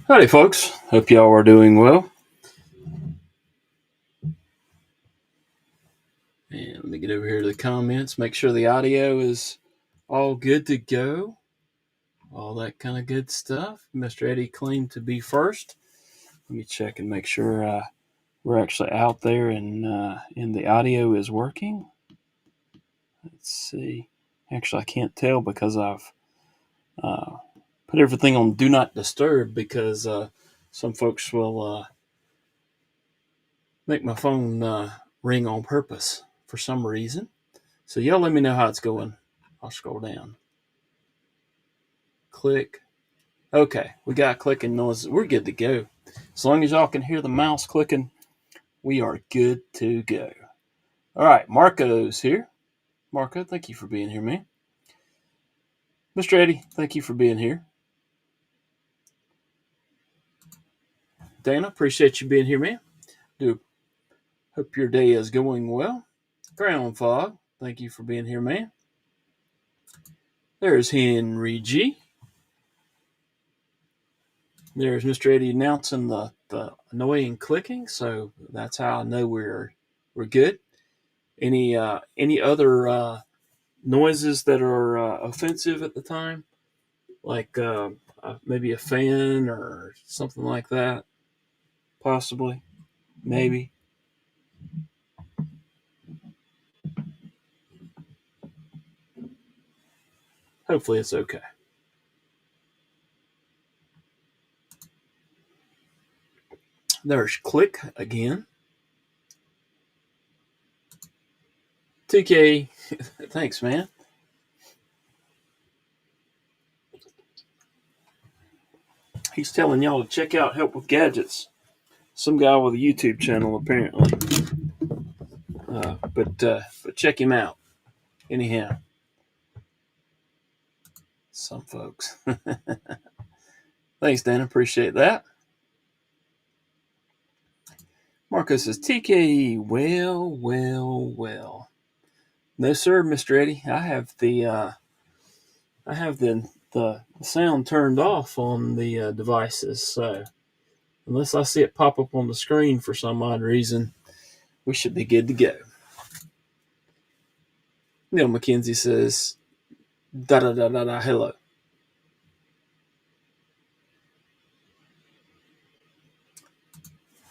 Howdy, folks. Hope y'all are doing well. And let me get over here to the comments, make sure the audio is all good to go. All that kind of good stuff. Mr. Eddie claimed to be first. Let me check and make sure we're actually out there and the audio is working. Let's see. Actually, I can't tell because I've put everything on Do Not Disturb because some folks will make my phone ring on purpose for some reason. So y'all let me know how it's going. I'll scroll down. Click. Okay, we got clicking noises. We're good to go. As long as y'all can hear the mouse clicking, we are good to go. All right, Marco's here. Marco, thank you for being here, man. Mr. Eddie, thank you for being here. Dana, appreciate you being here, man. Do hope your day is going well. Ground Fog, thank you for being here, man. There's Henry G. There's Mr. Eddie announcing the annoying clicking, so that's how I know we're good. Any other noises that are offensive at the time, like maybe a fan or something like that, possibly, maybe. Hopefully, it's okay. There's click again. TK, thanks, man. He's telling y'all to check out Help with Gadgets. Some guy with a YouTube channel, apparently. But check him out. Anyhow, some folks. Thanks, Dan. Appreciate that. Marcus says TKE. Well. No, sir, Mr. Eddie. I have the sound turned off on the devices. So unless I see it pop up on the screen for some odd reason, we should be good to go. Neil McKenzie says, da da da da da, hello.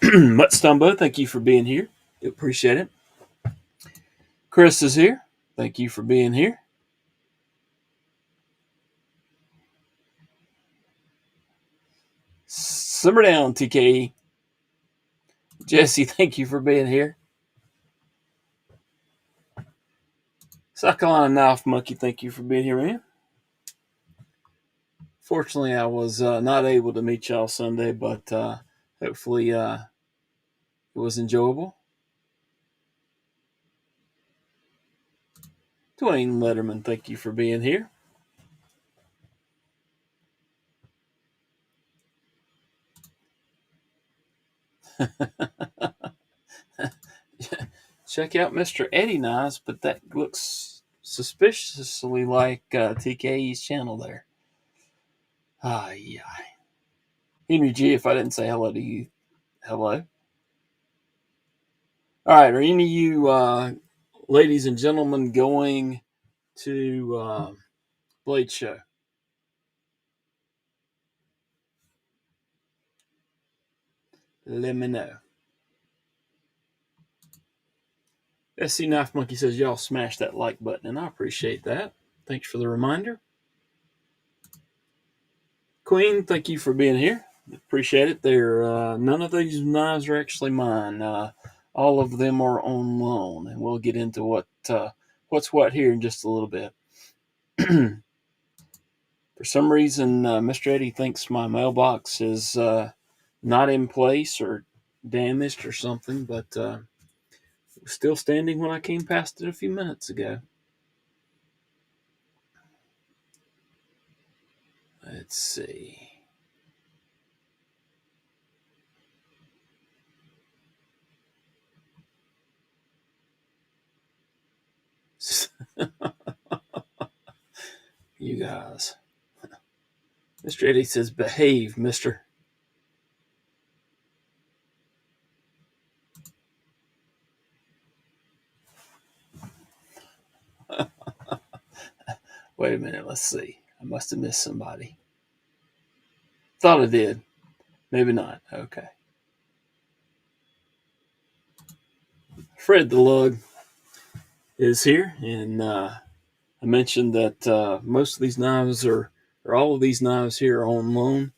Mutt Stumbo, thank you for being here. Appreciate it. Chris is here. Thank you for being here. Simmer down, TKE. Jesse, thank you for being here. South Carolina Knife Monkey, thank you for being here, man. Fortunately, I was not able to meet y'all Sunday, but hopefully it was enjoyable. Dwayne Letterman, thank you for being here. Check out Mr. Eddie Nice, but that looks suspiciously like TKE's channel there. Yeah. Henry G, if I didn't say hello to you, hello. All right, are any of you ladies and gentlemen going to Blade Show? Let me know. SC Knife Monkey says y'all smash that like button, and I appreciate that. Thanks for the reminder. Queen, thank you for being here. Appreciate it. None of these knives are actually mine. All of them are on loan, and we'll get into what's what here in just a little bit. For some reason, Mr. Eddie thinks my mailbox is not in place or damaged or something, but it was still standing when I came past it a few minutes ago. Let's see. you guys. Mr. Eddie says, behave, mister. Wait a minute, let's see. I must have missed somebody. Thought I did. Maybe not. Okay. Fred the Lug is here, and I mentioned that most of these knives or all of these knives here are on loan,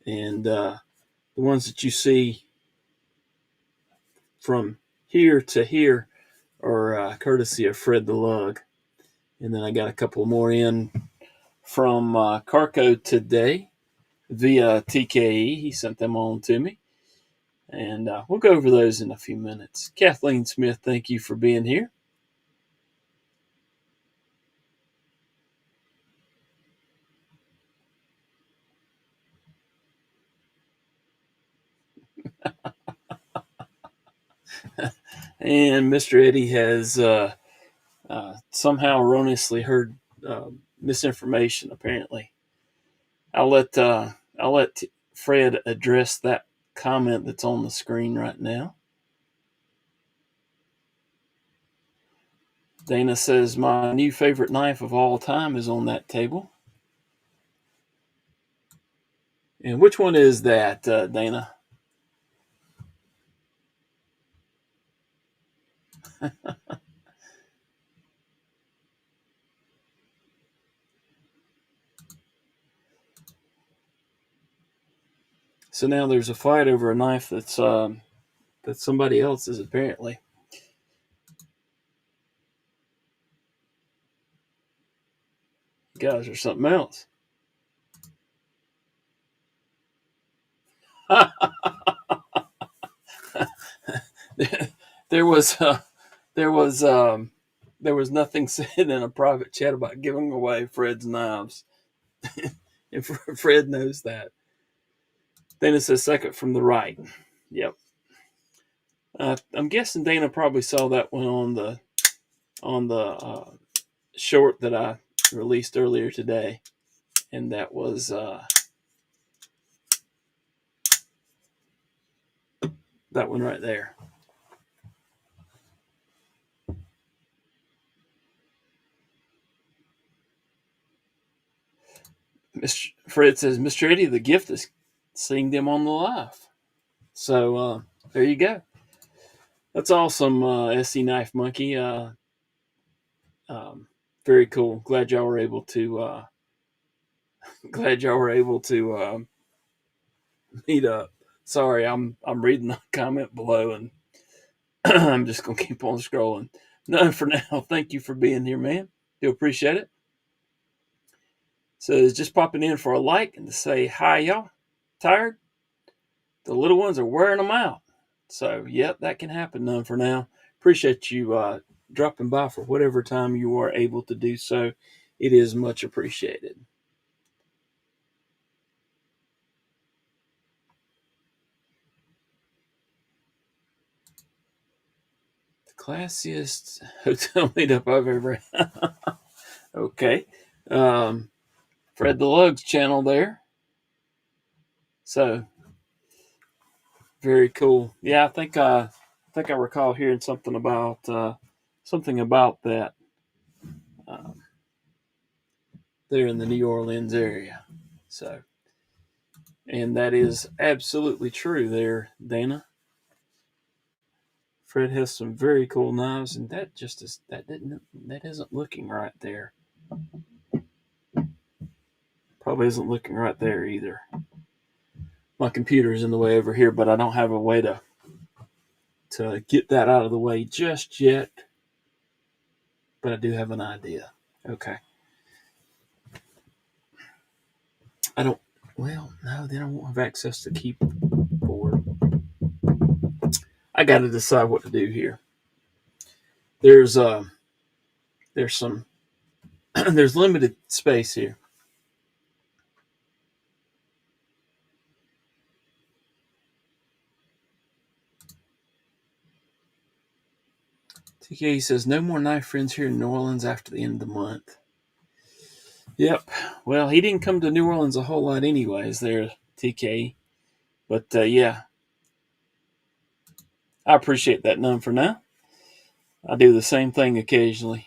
and the ones that you see from here to here are courtesy of Fred the Lug. And then I got a couple more in from Carco today via TKE. He sent them on to me. And we'll go over those in a few minutes. Kathleen Smith, thank you for being here. And Mr. Eddie has somehow erroneously heard misinformation, apparently. I'll let Fred address that comment that's on the screen right now. Dana says, my new favorite knife of all time is on that table. And which one is that, Dana? So now there's a fight over a knife that's somebody else's, apparently. You guys are something else. there was there was nothing said in a private chat about giving away Fred's knives, and Fred knows that. Dana says second from the right. Yep. I'm guessing Dana probably saw that one on the short that I released earlier today, and that was that one right there. Mr. Fred says, Mr. Eddie, the gift is seeing them on the live. So there you go. That's awesome, SC Knife Monkey. Very cool. Glad y'all were able to meet up. Sorry, I'm reading the comment below, and I'm just gonna keep on scrolling. None for now. Thank you for being here, man. Do appreciate it. So it's just popping in for a like and to say hi, y'all. Tired? The little ones are wearing them out. So, yep, that can happen. None for now. Appreciate you dropping by for whatever time you are able to do so. It is much appreciated. The classiest hotel meetup I've ever had. Okay. Fred the Lug's channel there. So, very cool. Yeah, I think I recall hearing something about that there in the New Orleans area. So, and that is absolutely true there, Dana. Fred has some very cool knives, and that isn't looking right there. Probably isn't looking right there either. My computer's in the way over here, but I don't have a way to get that out of the way just yet. But I do have an idea. Okay. I don't. Well, no, then I won't have access to keyboard. I got to decide what to do here. There's some there's limited space here. TK says no more knife friends here in New Orleans after the end of the month. Yep. Well, he didn't come to New Orleans a whole lot, anyways. There, TK. But yeah, I appreciate that none for now. I do the same thing occasionally.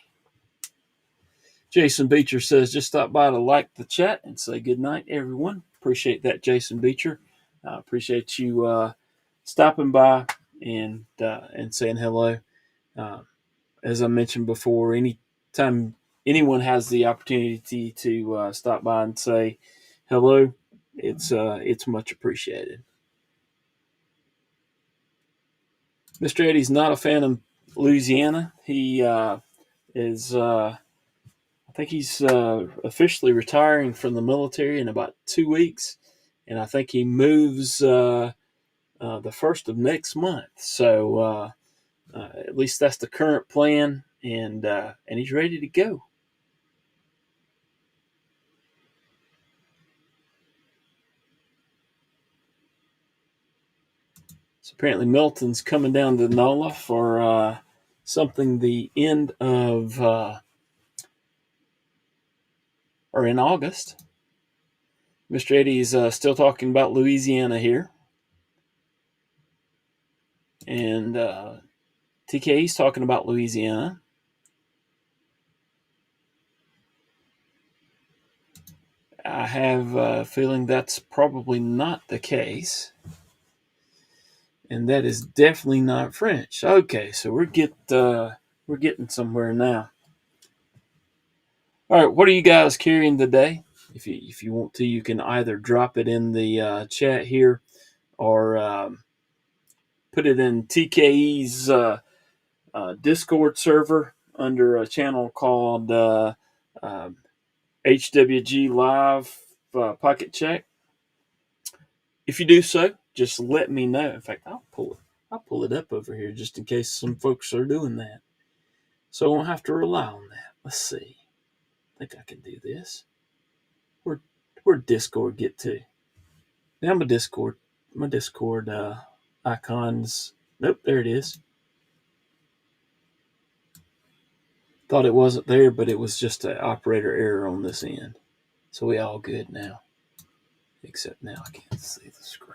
Jason Beecher says, just stop by to like the chat and say good night, everyone. Appreciate that, Jason Beecher. Appreciate you stopping by and saying hello. Uh, as I mentioned before, anytime anyone has the opportunity to stop by and say hello, it's much appreciated. Mr. Eddie's not a fan of Louisiana. He is. I think he's officially retiring from the military in about 2 weeks, and I think he moves the first of next month. So at least that's the current plan, and he's ready to go. So apparently Milton's coming down to NOLA for something the end of or in August. Mr. Eddie's still talking about Louisiana here. And TK's talking about Louisiana. I have a feeling that's probably not the case. And that is definitely not French. Okay, so we're getting somewhere now. All right, what are you guys carrying today? If you want to, you can either drop it in the chat here or put it in TKE's Discord server under a channel called HWG Live Pocket Check. If you do so, just let me know. In fact, I'll pull it up over here just in case some folks are doing that, so I won't have to rely on that. Let's see. I think I can do this. Where'd Discord get to? Now my Discord icons. Nope, there it is. Thought it wasn't there, but it was just an operator error on this end. So we all good now. Except now I can't see the screen.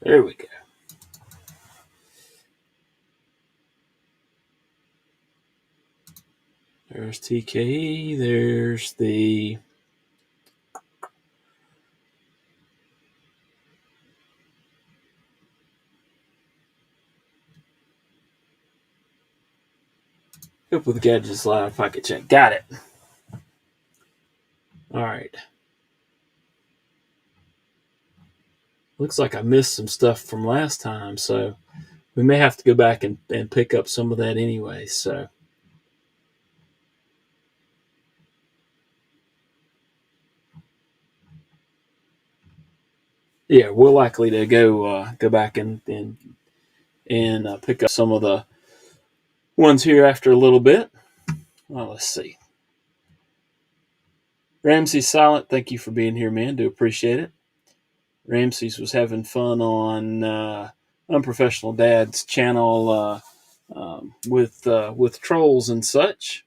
There we go. There's TKE. There's the Up with Gadgets Live Pocket Check. Got it. All right. Looks like I missed some stuff from last time, so we may have to go back and pick up some of that anyway. So, yeah, we're likely to go back and pick up some of the ones here after a little bit. Well, let's see. Ramsey's Silent, thank you for being here, man. Do appreciate it. Ramsey's was having fun on Unprofessional Dad's channel with trolls and such.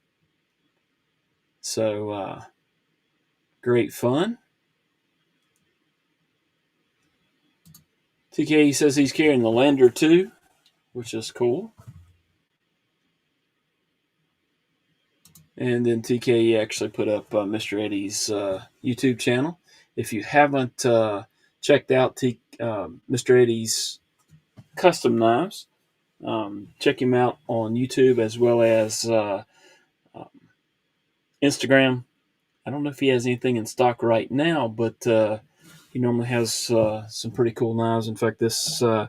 So great fun. TK says he's carrying the Lander too, which is cool. And then TK actually put up Mr. Eddie's YouTube channel. If you haven't checked out Mr. Eddie's custom knives, check him out on YouTube as well as Instagram. I don't know if he has anything in stock right now, but he normally has some pretty cool knives. In fact, this was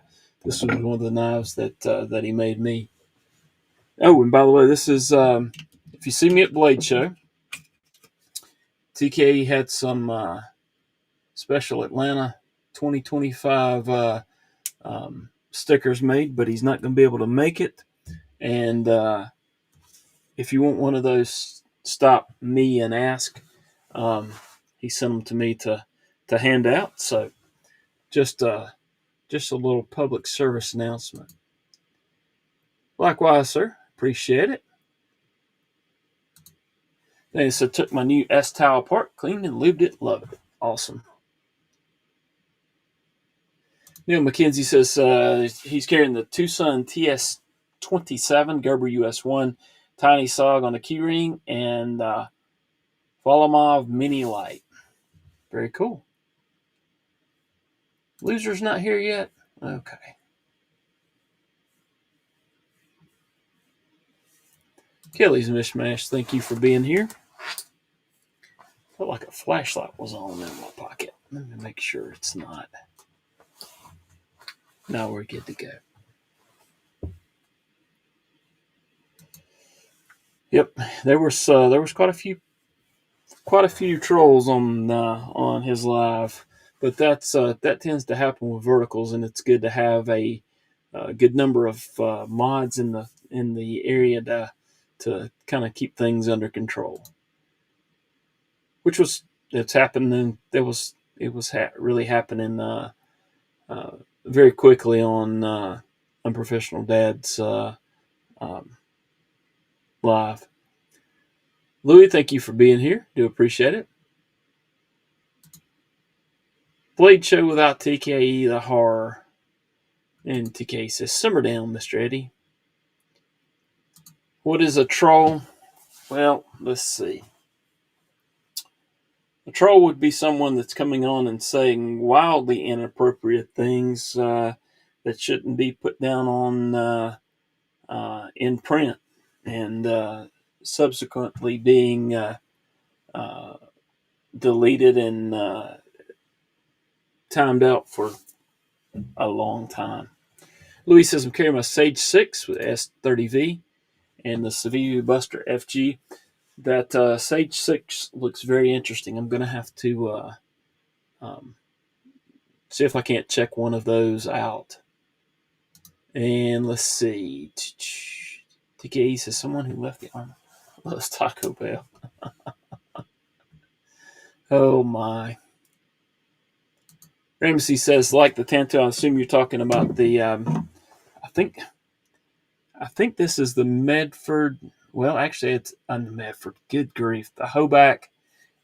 one of the knives that he made me. Oh, and by the way, this is if you see me at Blade Show, TK had some special Atlanta 2025 stickers made, but he's not going to be able to make it. And if you want one of those, stop me and ask. He sent them to me to hand out. So just Just a little public service announcement. Likewise, sir. Appreciate it. Then so took my new S towel apart, cleaned and lubed it, loved it. Awesome. Neil McKenzie says he's carrying the Tucson TS27 Gerber US1 tiny SOG on the keyring and Volumov mini light. Very cool. Loser's not here yet? Okay. Kelly's Mishmash, thank you for being here. Felt like a flashlight was on in my pocket. Let me make sure it's not. Now we're good to go. Yep, there was quite a few trolls on his live, but that tends to happen with verticals, and it's good to have a good number of mods in the area to kind of keep things under control. Which it's happening. It was really happening very quickly on Unprofessional Dad's live. Louis, thank you for being here. Do appreciate it. Blade show without TKE, the horror. And TK says, simmer down, Mr. Eddie. What is a troll? Well, let's see. A troll would be someone that's coming on and saying wildly inappropriate things that shouldn't be put down on in print, and subsequently being deleted and timed out for a long time. Louis says, I'm carrying my Sage 6 with S30V and the Sevilla Buster FG. That Sage 6 looks very interesting. I'm going to have to see if I can't check one of those out. And let's see. TKE says, someone who left the army loves Taco Bell. Oh, my. Ramsey says, like the Tanto, I assume you're talking about the, I think this is the Medford. Well, actually, it's on the Medford. Good grief. The Hoback,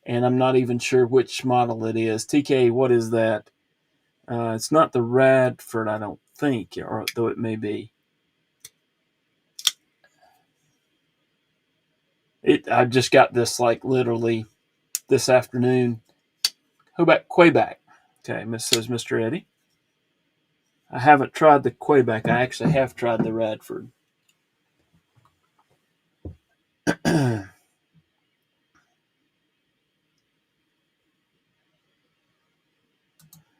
and I'm not even sure which model it is. TK, what is that? It's not the Radford, I don't think, or though it may be. I just got this like literally this afternoon. Hoback Quayback. Okay, says Mr. Eddie. I haven't tried the Quayback. I actually have tried the Radford.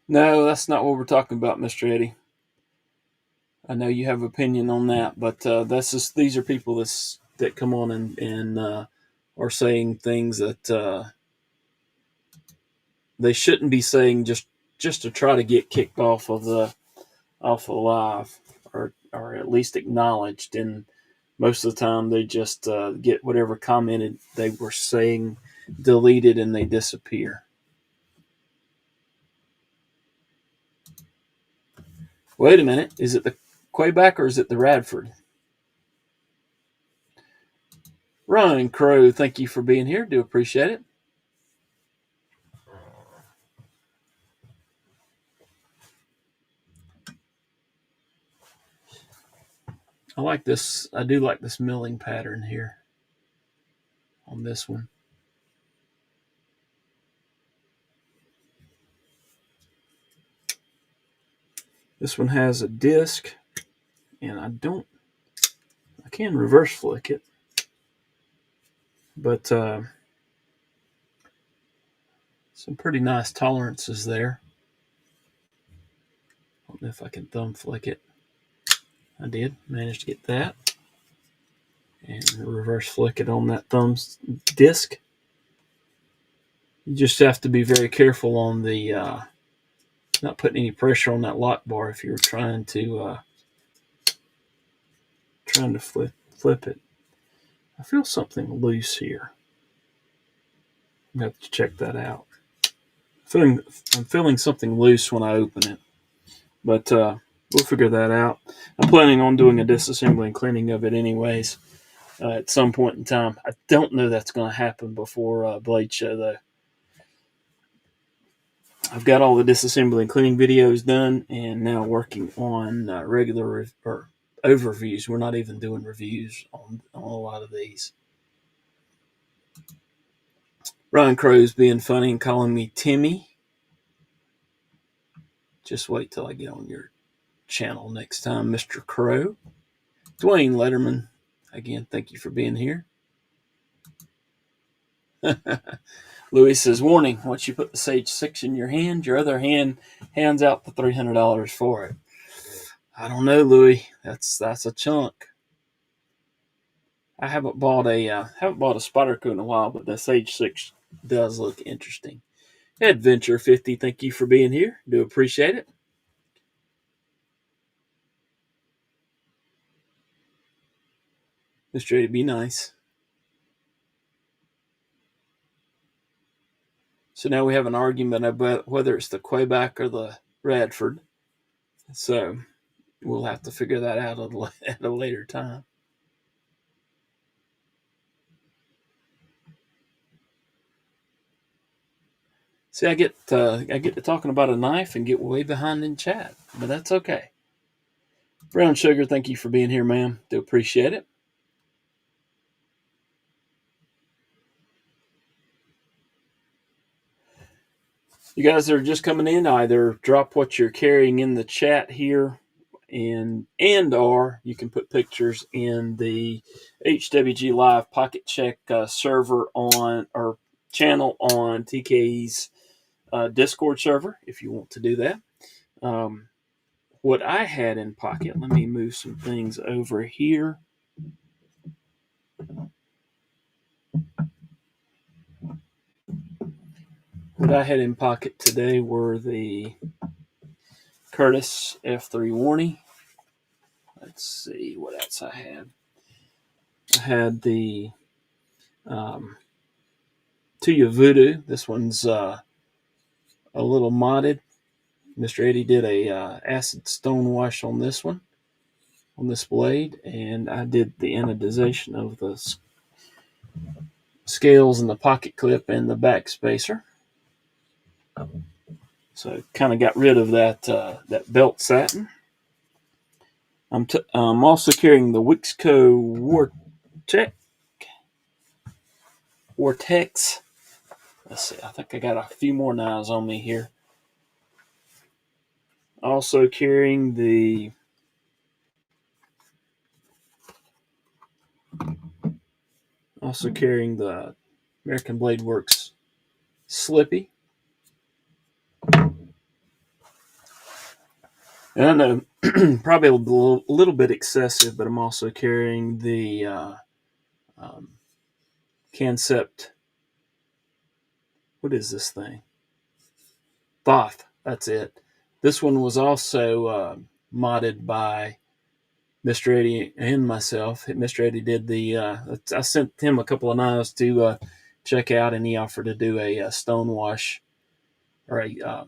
No, that's not what we're talking about, Mr. Eddie. I know you have opinion on that, but these are people that come on and are saying things that they shouldn't be saying just to try to get kicked off of live or at least acknowledged. And most of the time they just get whatever commented they were saying deleted and they disappear. Wait a minute. Is it the Quayback or is it the Radford? Ryan Crow, thank you for being here. Do appreciate it. I like this. I do like this milling pattern here on this one. This one has a disc, and I can reverse flick it, but some pretty nice tolerances there. I don't know if I can thumb flick it. I did manage to get that. And reverse flick it on that thumb disc. You just have to be very careful on the not putting any pressure on that lock bar if you're trying to flip it. I feel something loose here. I'm going to have to check that out. I'm feeling something loose when I open it. But we'll figure that out. I'm planning on doing a disassembly and cleaning of it anyways at some point in time. I don't know that's going to happen before Blade Show, though. I've got all the disassembly and cleaning videos done, and now working on regular or overviews. We're not even doing reviews on a lot of these. Ryan Crow's being funny and calling me Timmy. Just wait till I get on your channel next time, Mr. Crow. Dwayne Letterman, again, thank you for being here. Louis says, warning, once you put the Sage 6 in your hand, your other hand hands out the $300 for it. I don't know, Louis. That's a chunk. I haven't bought a Spyderco in a while, but the Sage 6 does look interesting. Adventure 50, thank you for being here. Do appreciate it. Mr. A, be nice. So now we have an argument about whether it's the Quebec or the Radford. So we'll have to figure that out at a later time. See, I get to talking about a knife and get way behind in chat, but that's okay. Brown Sugar, thank you for being here, ma'am. Do appreciate it. You guys that are just coming in, either drop what you're carrying in the chat here, and or you can put pictures in the HWG Live Pocket Check server on or channel on TK's Discord server if you want to do that. What I had in pocket, let me move some things over here. What I had in pocket today were the Curtis F3 Warney. Let's see what else I had. I had the Tuya Voodoo. This one's a little modded. Mr. Eddie did a acid stone wash on this one, on this blade, and I did the anodization of the scales and the pocket clip and the back spacer. So kind of got rid of that belt satin. I'm also carrying the Wixco Vortex. Let's see. I think I got a few more knives on me here. Also carrying the American Blade Works Slippy. And I know probably a little bit excessive, but I'm also carrying the Concept. What is this thing? Thoth. That's it. This one was also modded by Mr. Eddie and myself. Mr. Eddie did the. I sent him a couple of knives to check out, and he offered to do a stone wash or a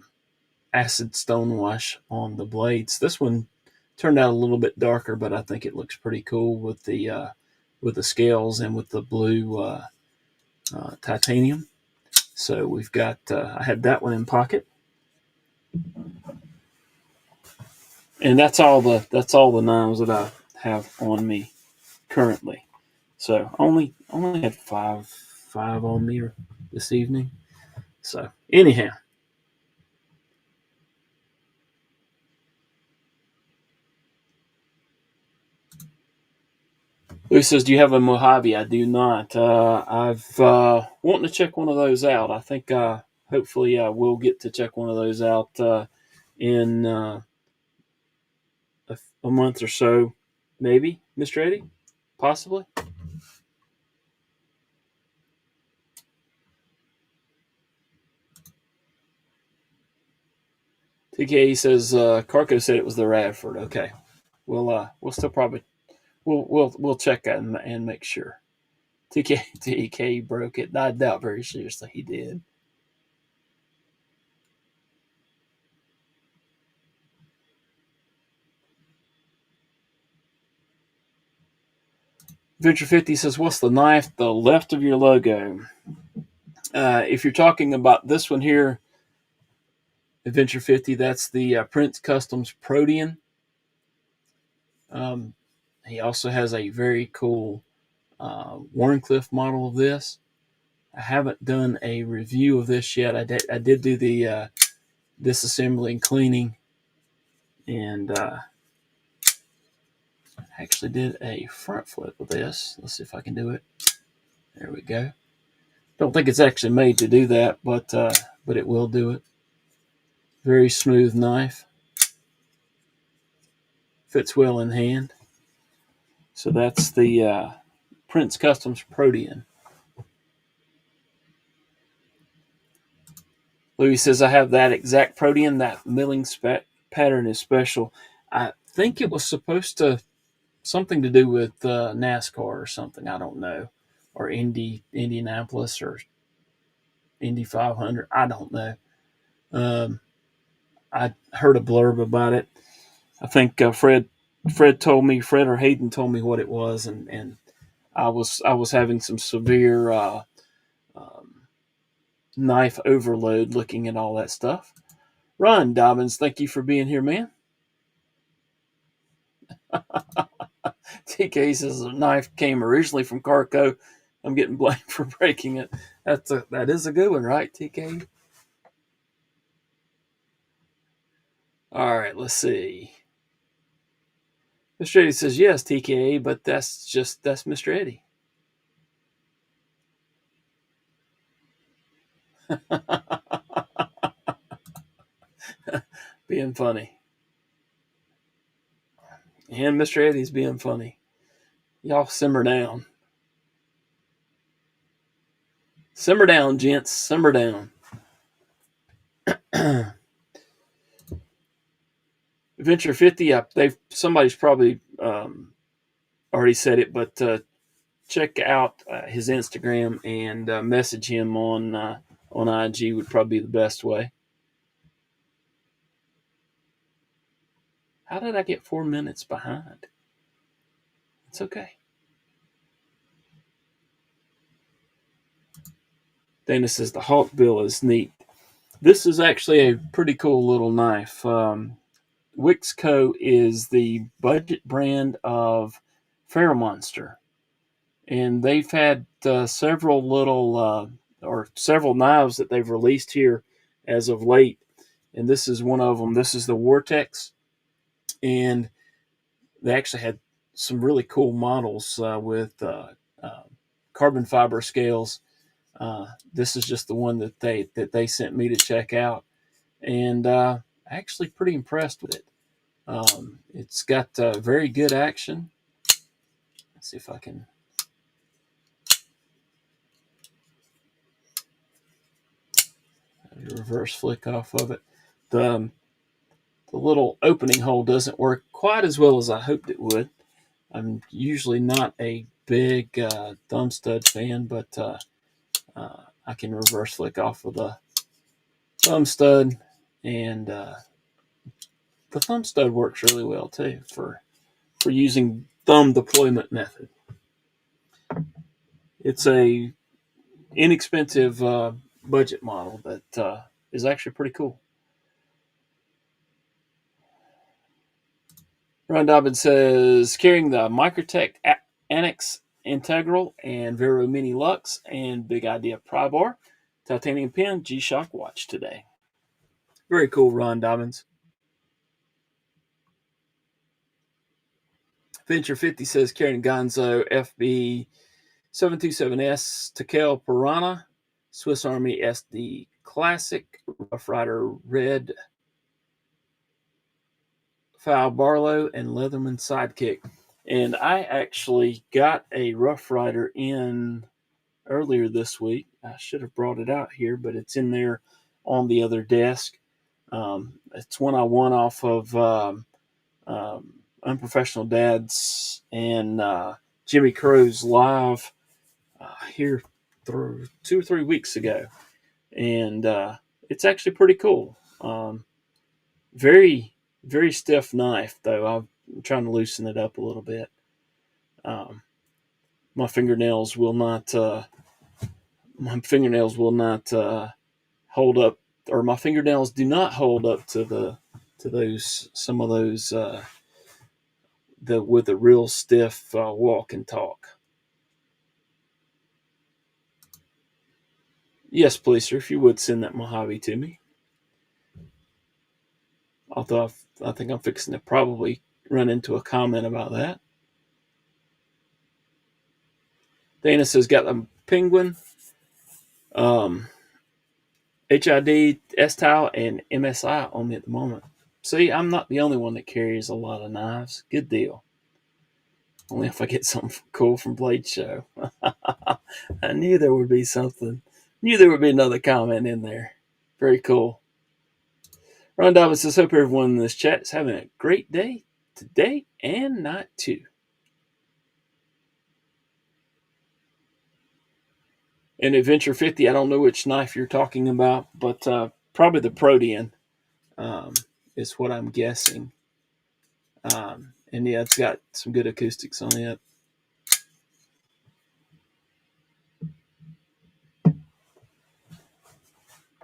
acid stone wash on the blades. This one turned out a little bit darker, but I think it looks pretty cool with the scales and with the blue titanium. So we've got. I had that one in pocket, and that's all the knives that I have on me currently. So only had five on me this evening. So anyhow. Lou says, do you have a Mojave? I do not. I've wanting to check one of those out. I think hopefully I will get to check one of those out in a month or so. Maybe, Mr. Eddie? Possibly? TK says, Carco said it was the Radford. Okay. We'll still probably we'll check that and make sure. TK broke it. I doubt very seriously he did. Venture 50 says, what's the knife the left of your logo? If you're talking about this one here, Adventure 50, that's the Prince Customs Protean. He also has a very cool Warncliffe model of this. I haven't done a review of this yet. I did do the disassembly and cleaning, and actually did a front flip with this. Let's see if I can do it. There we go. Don't think it's actually made to do that, but it will do it. Very smooth knife. Fits well in hand. So that's the Prince Customs Protean. Louis says, I have that exact Protean. That milling pattern is special. I think it was supposed to something to do with NASCAR or something. I don't know. Or Indianapolis or Indy 500. I don't know. I heard a blurb about it. I think Fred told me, Fred or Hayden told me what it was, and I was having some severe knife overload looking at all that stuff. Ron Dobbins, thank you for being here, man. TK says the knife came originally from Carco. I'm getting blamed for breaking it. That is a good one, right, TK? All right, let's see. Mr. Eddie says yes, TKA, but that's Mr. Eddie. Being funny. And Mr. Eddie's being funny. Y'all simmer down. Simmer down, gents. Simmer down. Venture 50, somebody's probably already said it, but check out his Instagram and message him on IG would probably be the best way. How did I get 4 minutes behind? It's okay. Dana says the Hawk bill is neat. This is actually a pretty cool little knife. Wixco is the budget brand of Fairmonster, and they've had several little or several knives that they've released here as of late, and this is one of them. This is the Vortex, and they actually had some really cool models with carbon fiber scales. This is just the one that they sent me to check out, and actually pretty impressed with it. It's got very good action. Let's see if I can. Reverse flick off of it. The little opening hole doesn't work quite as well as I hoped it would. I'm usually not a big thumb stud fan, but I can reverse flick off of the thumb stud, and the thumb stud works really well too for using thumb deployment method. It's a inexpensive budget model that is actually pretty cool. Ron Dobbins says, carrying the Microtech Annex Integral and Vero Mini Lux and Big Idea Pry Bar, titanium pin, G-Shock watch today. Very cool, Ron Dobbins. Venture 50 says, carrying Gonzo FB 727S Tekel Piranha, Swiss Army SD Classic, Rough Rider Red, Foul Barlow, and Leatherman Sidekick. And I actually got a Rough Rider in earlier this week. I should have brought it out here, but it's in there on the other desk. It's one I won off of Unprofessional Dads and Jimmy Crow's live here 2 or 3 weeks ago. And it's actually pretty cool. Very, very stiff knife, though. I'm trying to loosen it up a little bit. my fingernails will not hold up, or my fingernails do not hold up to those some of those with a real stiff walk and talk. Yes, please, sir. If you would send that Mojave to me. Although I think I'm fixing to probably run into a comment about that. Dana says got a penguin, um, HID, S-Tile, and MSI on me at the moment. See, I'm not the only one that carries a lot of knives. Good deal. Only if I get something cool from Blade Show. I knew there would be something. Knew there would be another comment in there. Very cool. Ron Dobbins says, hope everyone in this chat is having a great day today and night too. And Adventure 50, I don't know which knife you're talking about, but probably the Protean is what I'm guessing. And yeah, it's got some good acoustics on it.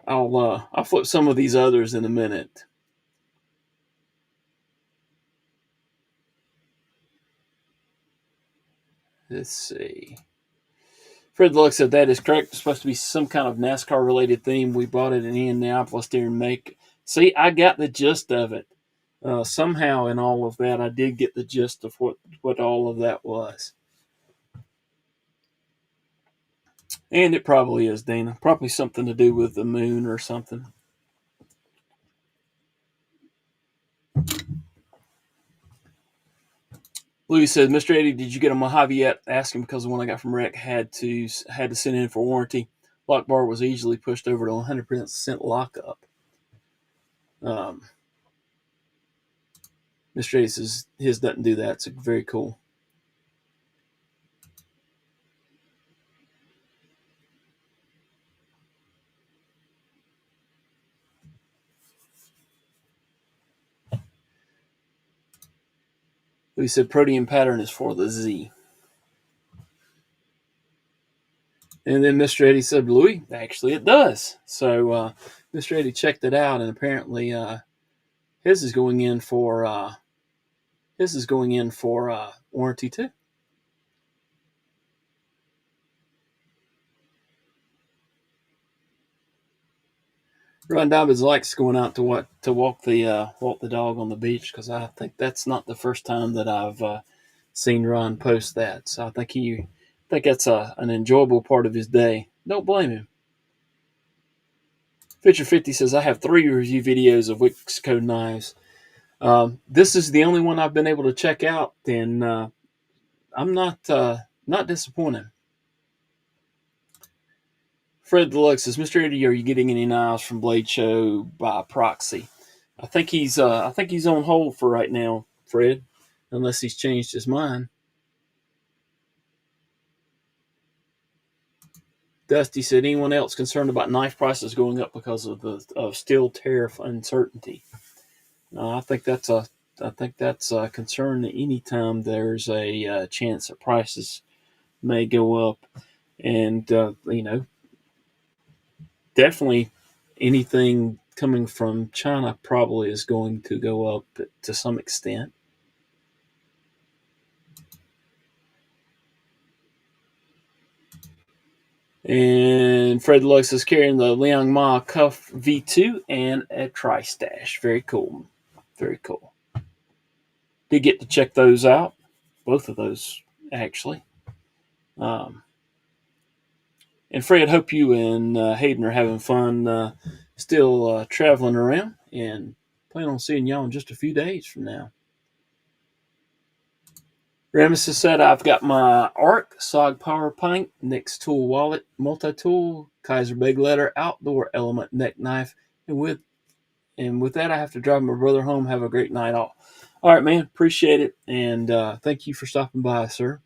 I'll flip some of these others in a minute. Let's see. Fred Luck said that is correct. It's supposed to be some kind of NASCAR related theme. We bought it in Indianapolis during make. See, I got the gist of it. Somehow in all of that, I did get the gist of what all of that was. And it probably is, Dana. Probably something to do with the moon or something. Louis says, Mr. Eddie, did you get a Mojave yet? Asking because the one I got from Rec had to send in for warranty. Lock bar was easily pushed over to 100% lockup. Mr. Eddie says his doesn't do that. It's very cool. Louis said protein pattern is for the Z. And then Mr. Eddie said, Louis, actually it does. So Mr. Eddie checked it out, and apparently his is going in for warranty too. Ron Dobbins likes going out to walk the dog on the beach, because I think that's not the first time that I've seen Ron post that. So I think that's an enjoyable part of his day. Don't blame him. Fisher 50 says, I have 3 review videos of Wixco knives. This is the only one I've been able to check out, and I'm not disappointed. Fred Deluxe says, Mr. Eddie, are you getting any knives from Blade Show by proxy? I think he's on hold for right now, Fred, unless he's changed his mind. Dusty said, anyone else concerned about knife prices going up because of steel tariff uncertainty? I think that's a concern anytime there's a chance that prices may go up, and definitely anything coming from China probably is going to go up to some extent. And Fred Lux is carrying the Liang Ma Cuff V2 and a Tri-Stash. Very cool. Very cool. Did get to check those out. Both of those, actually. And Fred, hope you and Hayden are having fun still traveling around, and plan on seeing y'all in just a few days from now. Ramesses said, I've got my ARC, SOG Power Pint, Nix Tool Wallet, Multi-Tool, Kaiser Big Letter, Outdoor Element Neck Knife, and with that, I have to drive my brother home. Have a great night all. All right, man. Appreciate it, and thank you for stopping by, sir.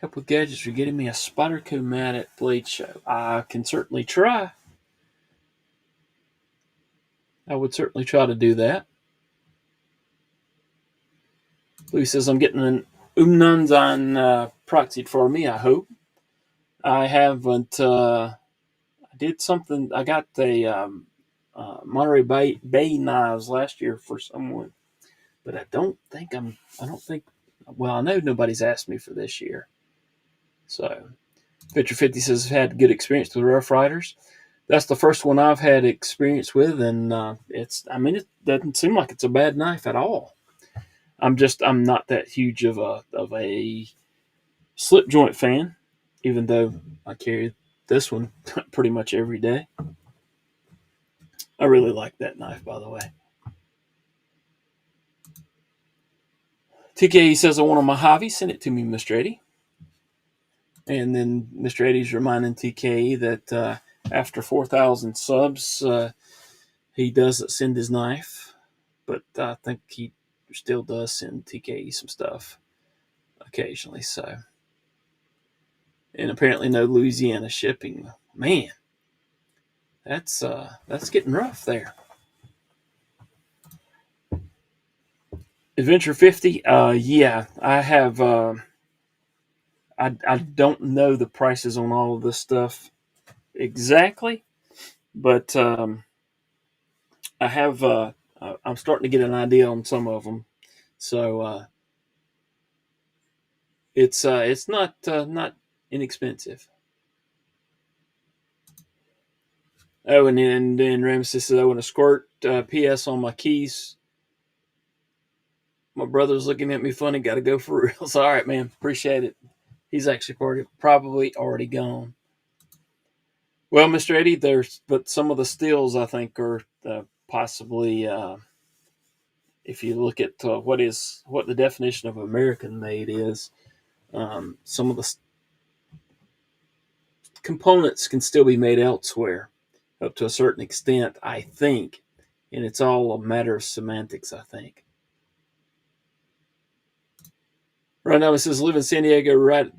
Help with gadgets for getting me a Spyderco mat at Blade Show. I can certainly try. I would certainly try to do that. Louis says, I'm getting an Umnanzan proxied for me, I hope. I haven't. I did something. I got the Monterey Bay knives last year for someone, but I don't think I'm. I don't think. Well, I know nobody's asked me for this year. So, Picture 50 says, I've had good experience with Rough Riders. That's the first one I've had experience with, and it's. I mean, it doesn't seem like it's a bad knife at all. I'm not that huge of a slip joint fan, even though I carry this one pretty much every day. I really like that knife, by the way. TK says, I want a Mojave. Send it to me, Mr. Eddie. And then Mr. Eddie's reminding TK that after 4,000 subs, he doesn't send his knife. But I think he still does send TK some stuff occasionally. So, and apparently no Louisiana shipping. Man, that's getting rough there. Adventure 50, yeah, I have. I don't know the prices on all of this stuff exactly, but I have. I'm starting to get an idea on some of them, so it's not inexpensive. Oh, and then Ramses says, I want to squirt. P.S. on my keys. My brother's looking at me funny. Got to go for real. So, all right, man. Appreciate it. He's actually probably already gone. Well, Mr. Eddie, but some of the stills I think are possibly, if you look at what the definition of American made is, some of the components can still be made elsewhere, up to a certain extent, I think, and it's all a matter of semantics, I think. Right now, it says live in San Diego, right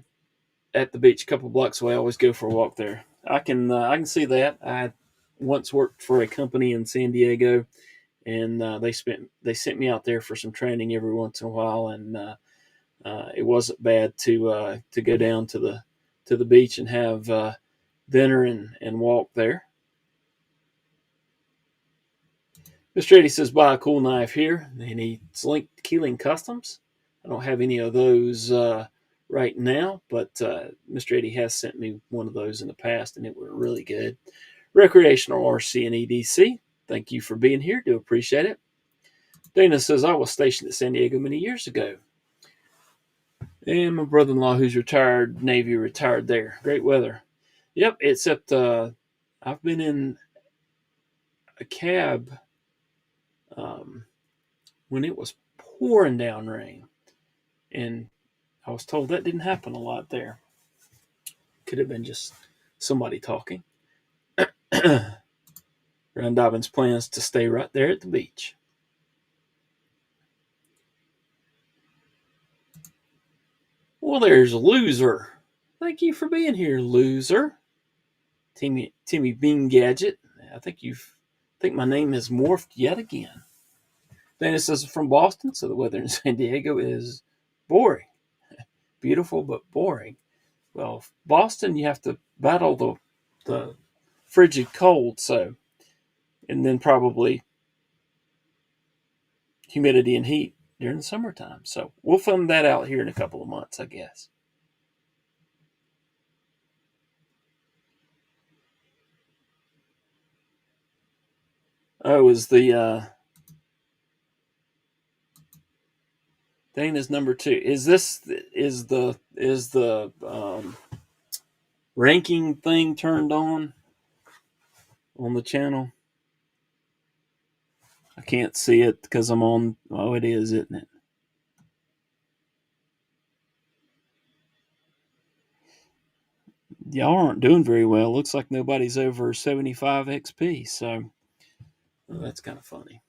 at the beach, a couple blocks away. I always go for a walk there. I can see that. I once worked for a company in San Diego, and they sent me out there for some training every once in a while, and it wasn't bad to go down to the beach and have dinner and walk there. Mr. Eddie says buy a cool knife here, and he's linked to Keeling Customs. I don't have any of those right now, but Mr. Eddie has sent me one of those in the past, and it was really good. Recreational RC and EDC. Thank you for being here. Do appreciate it. Dana says, I was stationed at San Diego many years ago. And my brother-in-law, who's retired Navy, retired there. Great weather. Yep, except I've been in a cab when it was pouring down rain. And I was told that didn't happen a lot there. Could have been just somebody talking. Ron Dobbins plans to stay right there at the beach. Well, there's a loser. Thank you for being here, loser. Timmy Bean Gadget. I think my name has morphed yet again. Dana says from Boston, so the weather in San Diego is boring. Beautiful, but boring. Well, Boston, you have to battle the frigid cold, so, and then probably humidity and heat during the summertime. So we'll find that out here in a couple of months, I guess. Oh, is the Dana's number 2? Is the ranking thing turned on the channel? I can't see it because I'm on. Oh, it is, isn't it? Y'all aren't doing very well. Looks like nobody's over 75 XP, so well, that's kind of funny.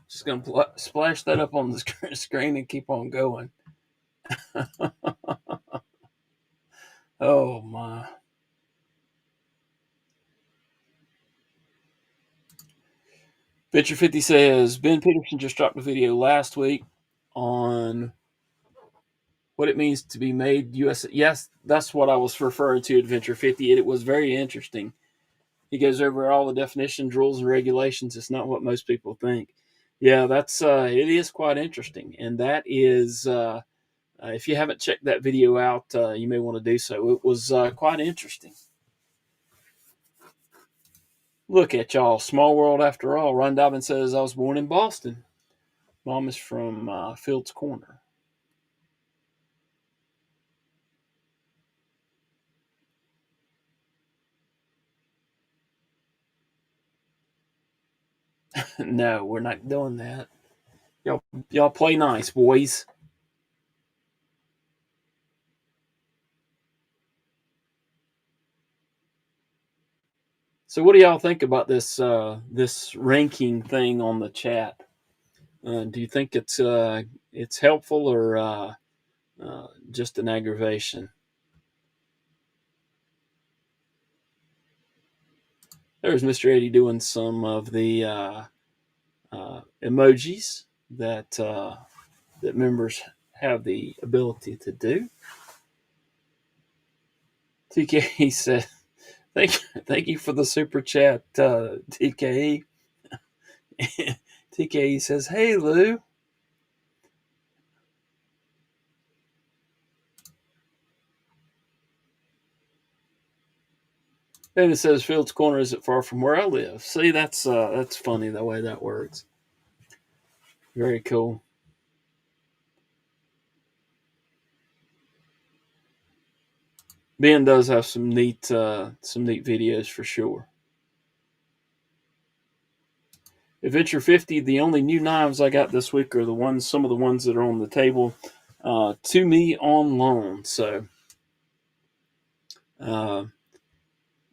Just going to splash that up on the screen and keep on going. Oh my. Venture 50 says Ben Peterson just dropped a video last week on what it means to be made U.S. Yes, that's what I was referring to at Venture 50. It was very interesting. He goes over all the definitions, rules, and regulations. It's not what most people think. Yeah, that's it is quite interesting, and that is if you haven't checked that video out, you may want to do so. It was quite interesting. Look at y'all, small world after all. Ron Dobbin says I was born in Boston. Mom is from Fields Corner. No, we're not doing that. Y'all play nice, boys. So, what do y'all think about this ranking thing on the chat? Do you think it's helpful or just an aggravation? There's Mr. Eddie doing some of the emojis that members have the ability to do. TKE said, "Thank you for the super chat, TKE." TKE says, "Hey Lou." And it says Fields Corner isn't far from where I live. See, that's funny the way that works. Very cool. Ben does have some neat videos for sure. Adventure 50, the only new knives I got this week are some of the ones that are on the table to me on loan. So, uh,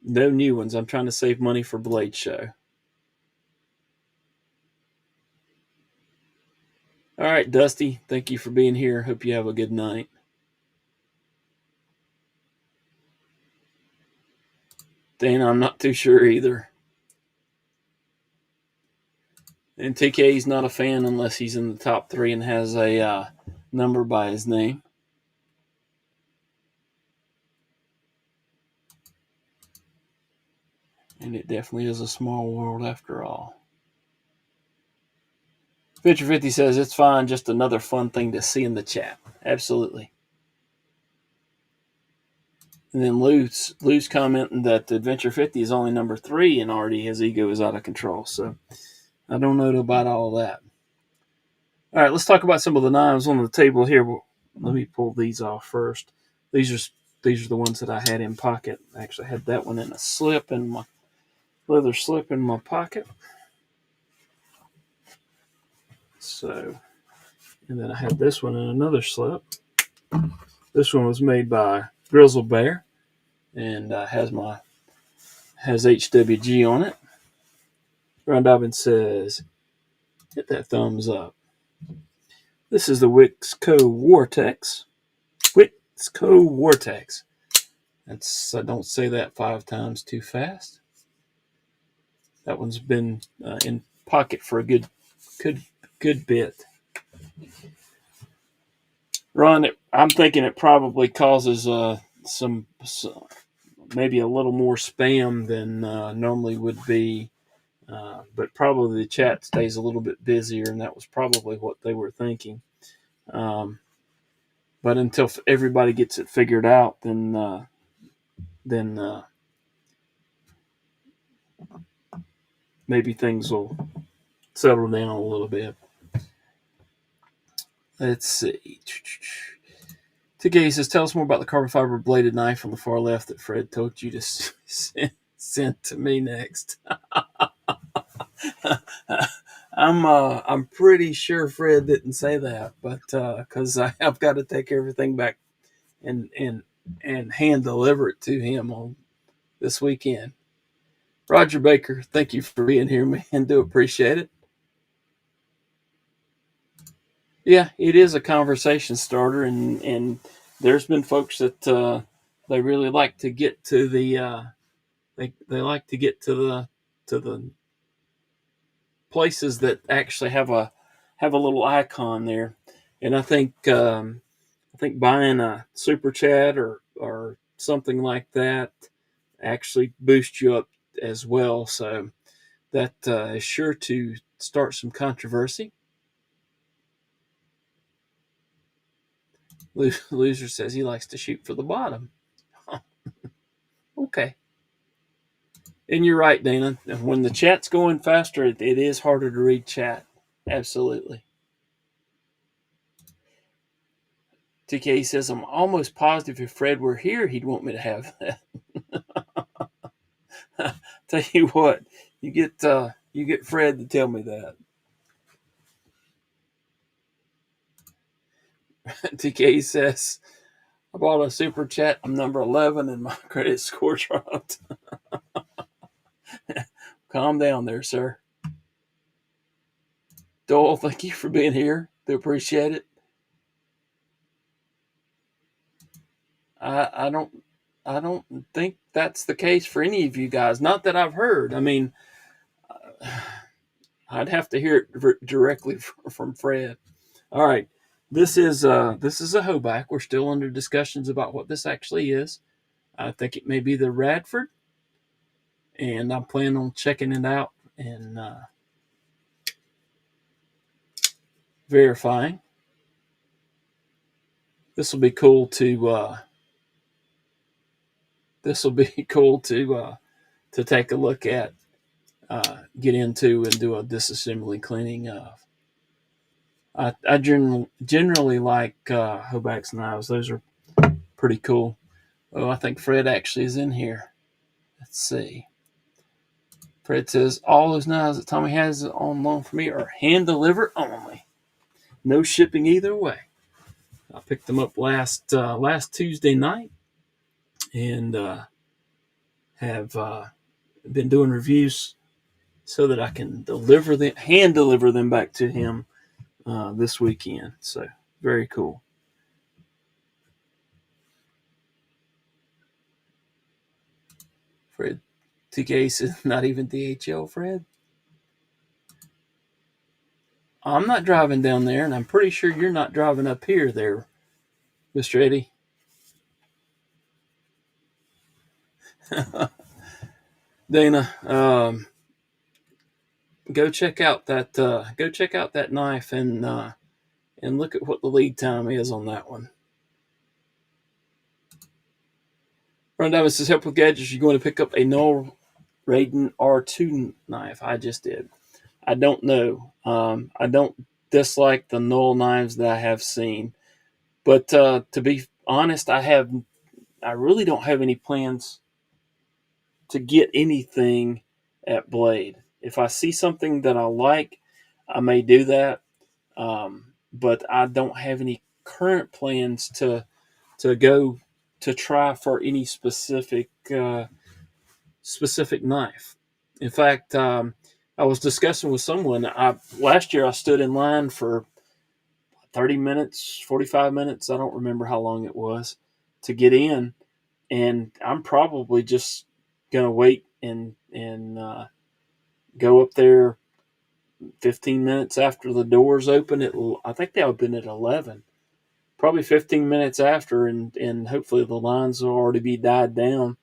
no new ones. I'm trying to save money for Blade Show. All right, Dusty, thank you for being here. Hope you have a good night. Dana, I'm not too sure either. And TK's not a fan unless he's in the top three and has a number by his name. And it definitely is a small world after all. Picture 50 says it's fine, just another fun thing to see in the chat. Absolutely. And then Lou's commenting that Adventure 50 is only number 3 and already his ego is out of control. So I don't know about all that. All right, let's talk about some of the knives on the table here. Let me pull these off first. These are the ones that I had in pocket. I actually had that one in a slip in my leather slip in my pocket. So, and then I had this one in another slip. This one was made by Grizzle Bear and has HWG on it. Ron Dobbins says, hit that thumbs up. This is the Wixco Vortex. Wixco Vortex. I don't say that 5 times too fast. That one's been in pocket for a good bit. Ron, I'm thinking it probably causes some maybe a little more spam than normally would be, but probably the chat stays a little bit busier, and that was probably what they were thinking. But until everybody gets it figured out, then maybe things will settle down a little bit. Let's see. TK says, tell us more about the carbon fiber bladed knife on the far left that Fred told you to send to me next. I'm pretty sure Fred didn't say that, but because I've got to take everything back and hand deliver it to him on this weekend. Roger Baker, thank you for being here, man. Do appreciate it. Yeah, it is a conversation starter, and there's been folks that they really like to get to the they like to get to the places that actually have a little icon there. And I think buying a super chat or something like that actually boosts you up as well. So that is sure to start some controversy. Loser says he likes to shoot for the bottom. Okay. And you're right, Dana. When the chat's going faster, it is harder to read chat. Absolutely. TK says, I'm almost positive if Fred were here, he'd want me to have that. Tell you what, you get Fred to tell me that. TK says, I bought a super chat. I'm number 11 and my credit score dropped. Calm down there, sir. Doyle, thank you for being here. Do appreciate it. I don't think that's the case for any of you guys. Not that I've heard. I mean, I'd have to hear it directly from Fred. All right, this is a hoback. We're still under discussions about what this actually is. I think it may be the Radford, and I'm planning on checking it out and verifying. This will be cool to this will be cool to take a look at, get into, and do a disassembly cleaning of. I generally like Hoback's knives. Those are pretty cool. Oh, I think Fred actually is in here. Let's see. Fred says all those knives that Tommy has on loan for me are hand delivered only. No shipping either way. I picked them up last Tuesday night and have been doing reviews so that I can hand deliver them back to him this weekend. So very cool. Fred TK says not even DHL, Fred. I'm not driving down there, and I'm pretty sure you're not driving up here there, Mr. Eddie. Dana, go check out that knife and look at what the lead time is on that one. Ron Davis says, help with gadgets. You're going to pick up a Noel Raiden R2 knife. I just did. I don't know. I don't dislike the Noel knives that I have seen, but to be honest, I really don't have any plans to get anything at Blade. If I see something that I like, I may do that. But I don't have any current plans to go to try for any specific knife. In fact, I was discussing with someone. Last year I stood in line for 30 minutes, 45 minutes. I don't remember how long it was to get in, and I'm probably just gonna wait and go up there 15 minutes after the doors open. I think they open at 11. Probably 15 minutes after, and hopefully the lines will already be died down.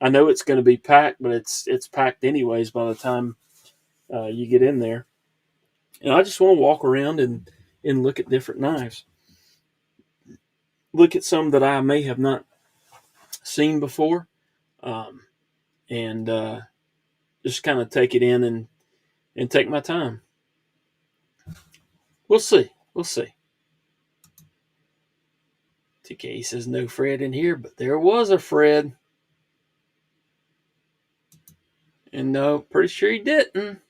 I know it's going to be packed, but it's packed anyways by the time you get in there. And I just want to walk around and look at different knives. Look at some that I may have not seen before, um, and just kind of take it in and take my time. We'll see. We'll see. TK says no Fred in here, but there was a Fred. And no, pretty sure he didn't.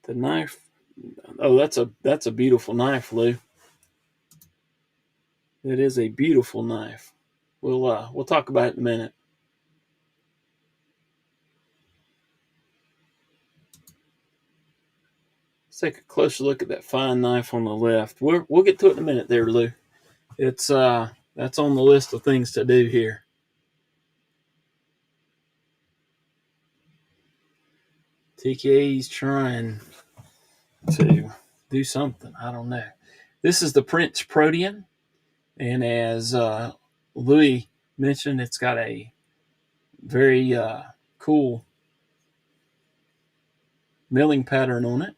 The knife. Oh, that's a beautiful knife, Lou. It is a beautiful knife. We'll talk about it in a minute. Let's take a closer look at that fine knife on the left. We'll get to it in a minute there, Lou. It's that's on the list of things to do here. TK's trying to do something. I don't know. This is the Prince Protean, and as Louis mentioned, it's got a very cool milling pattern on it.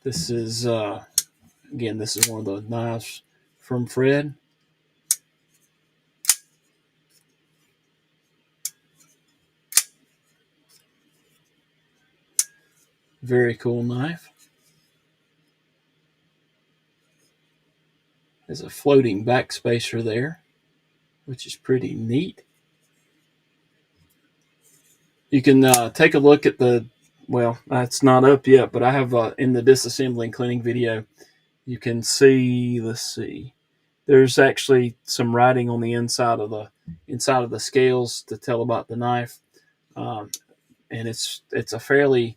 This is again, this is one of the knives from Fred. Very cool knife. There's a floating backspacer there, which is pretty neat. You can take a look at the, well, that's not up yet, but I have in the disassembling cleaning video, you can see, let's see, there's actually some writing on the inside of the scales to tell about the knife, and it's a fairly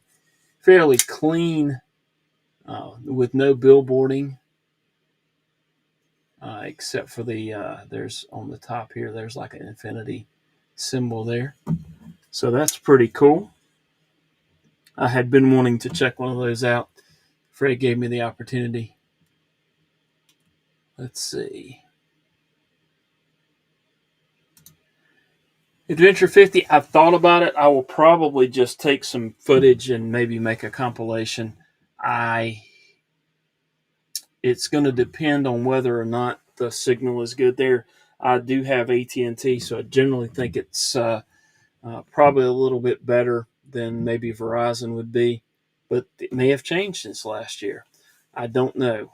clean, with no billboarding, except for the there's on the top here, there's like an infinity symbol there, so that's pretty cool. I had been wanting to check one of those out. Fred gave me the opportunity. Let's see. Adventure 50, I've thought about it. I will probably just take some footage and maybe make a compilation. It's going to depend on whether or not the signal is good there. I do have AT&T, so I generally think it's probably a little bit better than maybe Verizon would be, but it may have changed since last year. I don't know.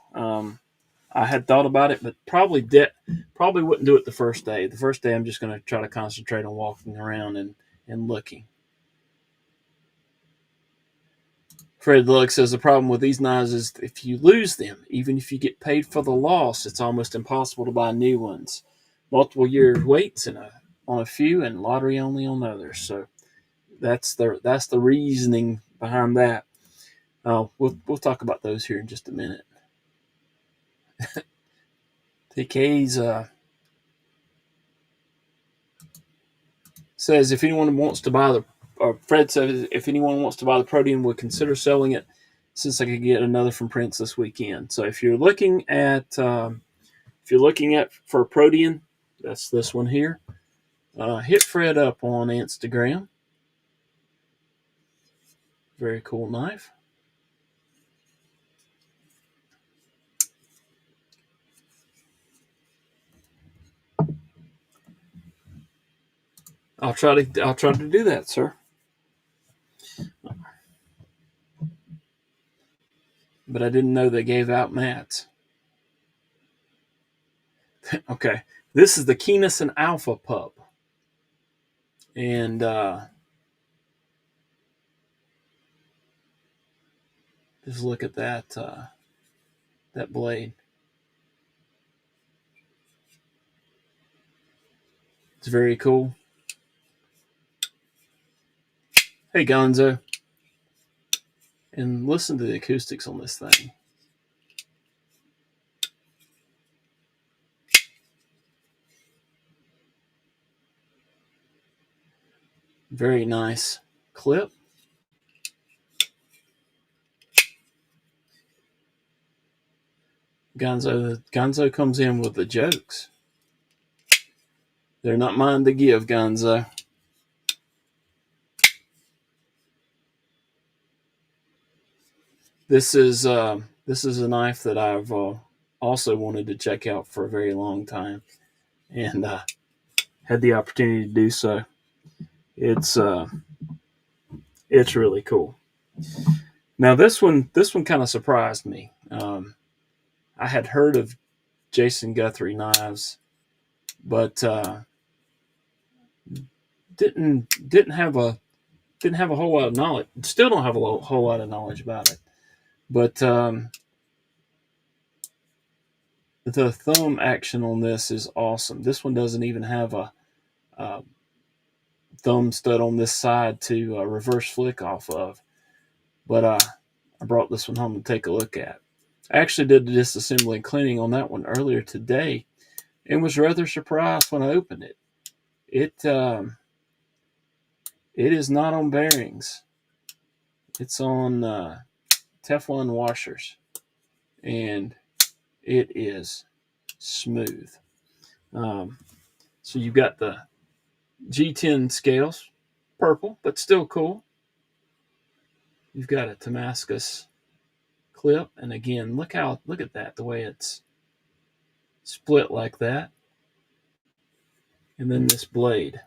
I had thought about it, but probably wouldn't do it the first day. The first day, I'm just going to try to concentrate on walking around and looking. Fred Luck says the problem with these knives is if you lose them, even if you get paid for the loss, it's almost impossible to buy new ones. Multiple years waits on a few, and lottery only on others. So that's the reasoning behind that. We'll talk about those here in just a minute. TK's says if anyone wants to buy Fred says if anyone wants to buy the Protean, would consider selling it since I could get another from Prince this weekend. So if you're looking at for a Protean, that's this one here. Hit Fred up on Instagram. Very cool knife. I'll try to do that, sir. But I didn't know they gave out mats. Okay, this is the Keennison Alpha Pup, and just look at that that blade. It's very cool. Hey, Gonzo. And listen to the acoustics on this thing. Very nice clip. Gonzo comes in with the jokes. They're not mine to give, Gonzo. This is a knife that I've also wanted to check out for a very long time, and had the opportunity to do so. It's really cool. Now this one kind of surprised me. I had heard of Jason Guthrie knives, but didn't have a whole lot of knowledge. Still don't have a whole lot of knowledge about it. But the thumb action on this is awesome. This one doesn't even have a thumb stud on this side to reverse flick off of. But I brought this one home to take a look at. I actually did the disassembly and cleaning on that one earlier today and was rather surprised when I opened it. It is not on bearings. It's on Teflon washers, and it is smooth. So you've got the G10 scales, purple, but still cool. You've got a Damascus clip, and again, look at that, the way it's split like that. And then this blade.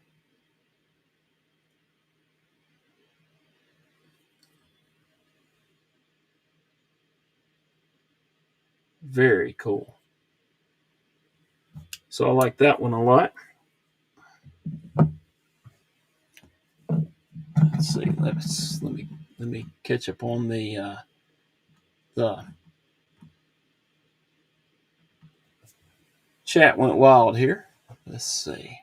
Very cool. So I like that one a lot. Let's see. Let me catch up on the chat went wild here. Let's see.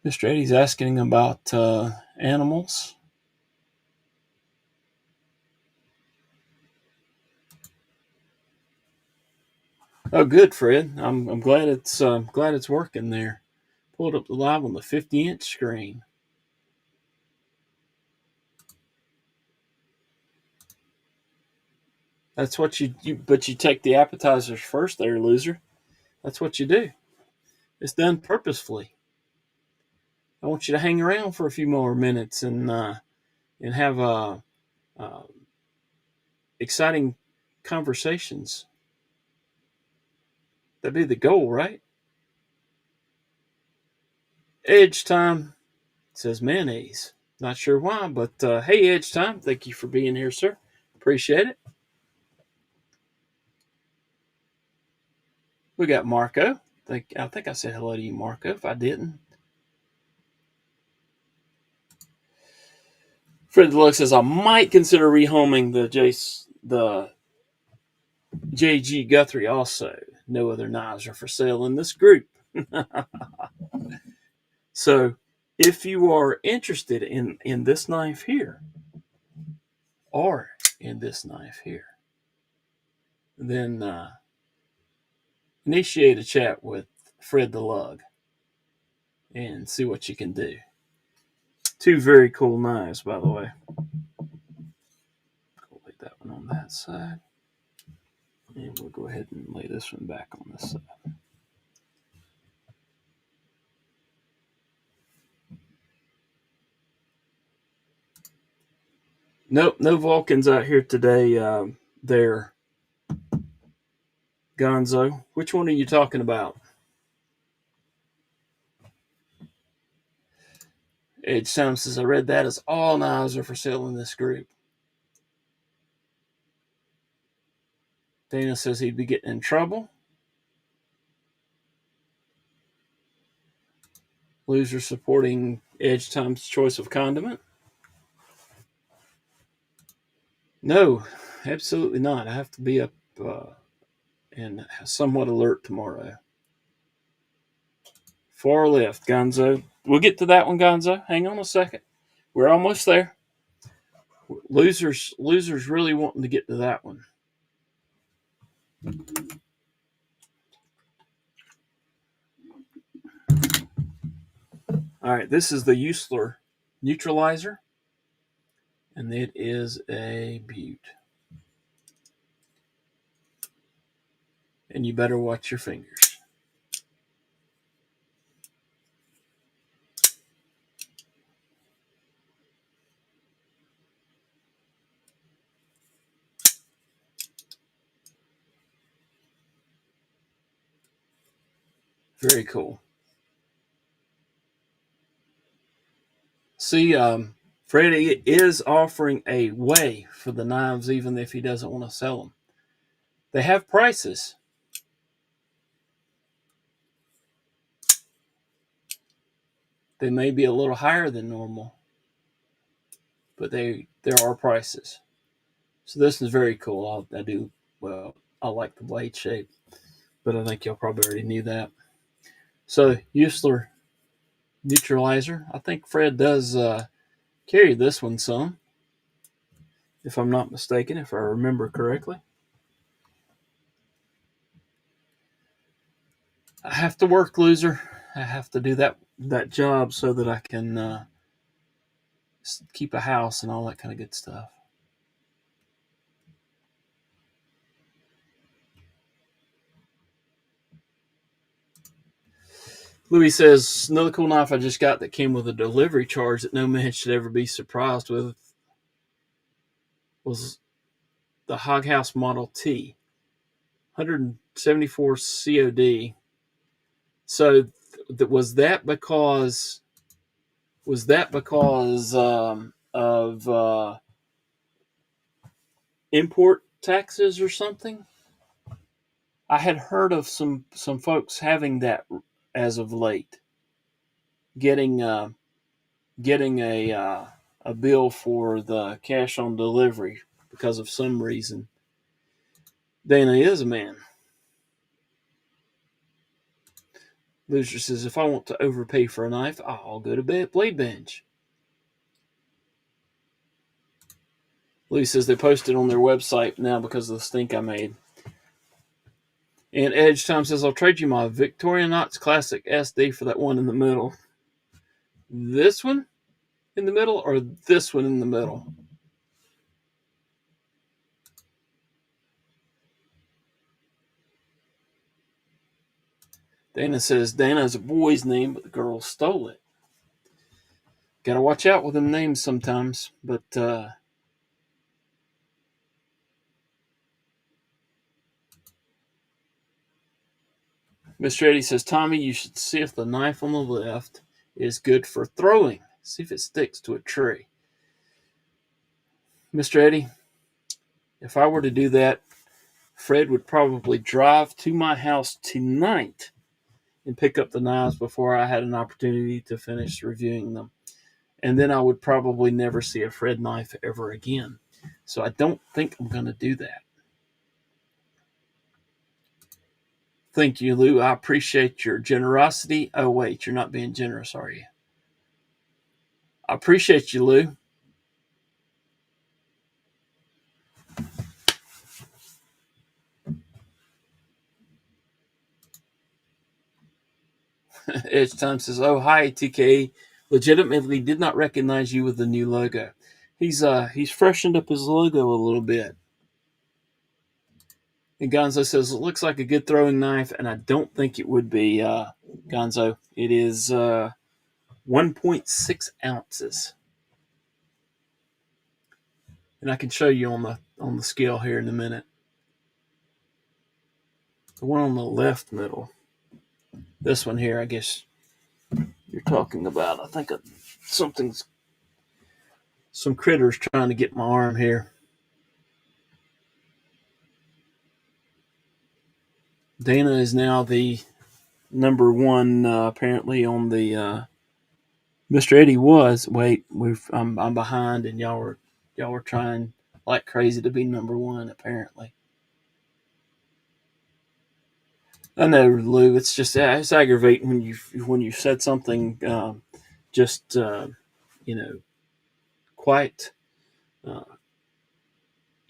Mr. Eddie's asking about animals. Oh, good, Fred. I'm glad it's working there. Pulled up the live on the 50-inch screen. That's what you but you take the appetizers first there, loser. That's what you do. It's done purposefully. I want you to hang around for a few more minutes and have exciting conversations. That'd be the goal, right? Edge time says mayonnaise. Not sure why, but hey, Edge time. Thank you for being here, sir. Appreciate it. We got Marco. I think I said hello to you, Marco. If I didn't, Fred Deluxe says I might consider rehoming the JG Guthrie. Also, no other knives are for sale in this group. So, if you are interested in this knife here, or in this knife here, then initiate a chat with Fred the Lug and see what you can do. Two very cool knives, by the way. We'll lay that one on that side. And we'll go ahead and lay this one back on this side. Nope, no Vulcans out here today. There, Gonzo. Which one are you talking about? Edge Sam says, I read that as all knives are for sale in this group. Dana says he'd be getting in trouble. Loser supporting Edge Time's choice of condiment. No, absolutely not. I have to be up and somewhat alert tomorrow. Far left, Gonzo. We'll get to that one, Gonzo. Hang on a second. We're almost there. Losers really wanting to get to that one. All right, this is the Usler neutralizer, and it is a beaut. And you better watch your fingers. Very cool. See, Freddie is offering a way for the knives, even if he doesn't want to sell them. They have prices. They may be a little higher than normal, but there are prices. So this is very cool. I like the blade shape, but I think y'all probably already knew that. So Usler neutralizer. I think Fred does carry this one some. if I'm not mistaken, if I remember correctly. I have to work, loser. I have to do that job so that I can keep a house and all that kind of good stuff. Louis says, another cool knife I just got that came with a delivery charge that no man should ever be surprised with was the Hoghouse Model T, 174 COD. So was that because of import taxes or something? I had heard of some folks having that as of late, getting getting a bill for the cash on delivery because of some reason. Dana is a man. Loser says, if I want to overpay for a knife, I'll go to Blade Bench. Louis says they posted on their website now because of the stink I made. And Edge Time says, I'll trade you my Victorinox Classic SD for that one in the middle. This one in the middle or this one in the middle? Dana says, Dana is a boy's name, but the girl stole it. Gotta watch out with them names sometimes. But Mr. Eddie says, Tommy, you should see if the knife on the left is good for throwing. See if it sticks to a tree. Mr. Eddie, if I were to do that, Fred would probably drive to my house tonight and pick up the knives before I had an opportunity to finish reviewing them. And then I would probably never see a Fred knife ever again. So I don't think I'm going to do that. Thank you, Lou. I appreciate your generosity. Oh, wait, you're not being generous, are you? I appreciate you, Lou. Edge Time says, "Oh, hi, TK. Legitimately did not recognize you with the new logo. He's freshened up his logo a little bit." And Gonzo says, "It looks like a good throwing knife, and I don't think it would be, Gonzo. It is 1.6 ounces, and I can show you on the scale here in a minute. The one on the left middle, this one here, I guess you're talking about. I think some critters trying to get my arm here." Dana is now the number one apparently on the. Mr. Eddie was. Wait, I'm behind, and y'all were trying like crazy to be number one. Apparently, I know, Lou. It's just it's aggravating when you said something just you know quite uh,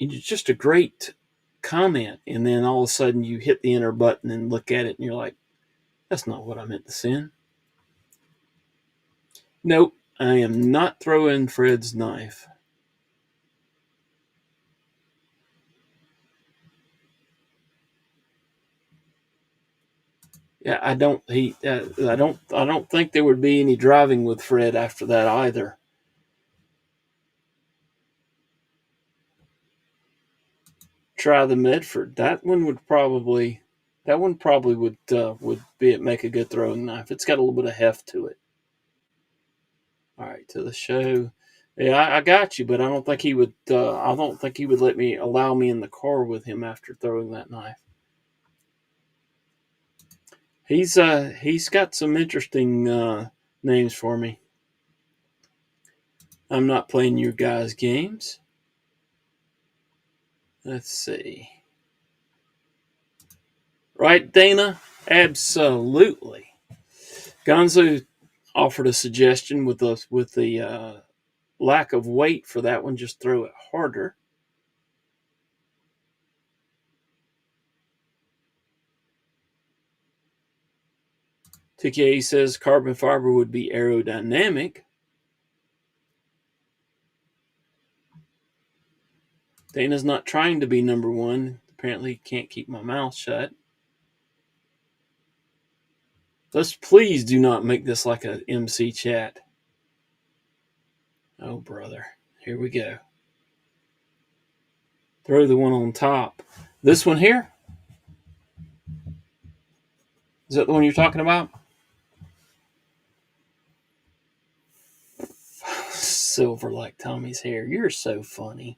just a great comment, and then all of a sudden you hit the enter button and look at it, and you're like, "That's not what I meant to send." Nope, I am not throwing Fred's knife. Yeah, I don't. I don't think there would be any driving with Fred after that either. Try the Medford. That one probably would be make a good throwing knife. It's got a little bit of heft to it. All right, to the show. Yeah, I got you, but I don't think he would. I don't think he would let me allow me in the car with him after throwing that knife. He's got some interesting names for me. I'm not playing your guys' games. Let's see. Right, Dana? Absolutely. Gonzo offered a suggestion with the lack of weight for that one. Just throw it harder. TK says carbon fiber would be aerodynamic. Dana's not trying to be number one. Apparently can't keep my mouth shut. Let's please do not make this like a MC chat. Oh, brother. Here we go. Throw the one on top. This one here? Is that the one you're talking about? Silver like Tommy's hair. You're so funny.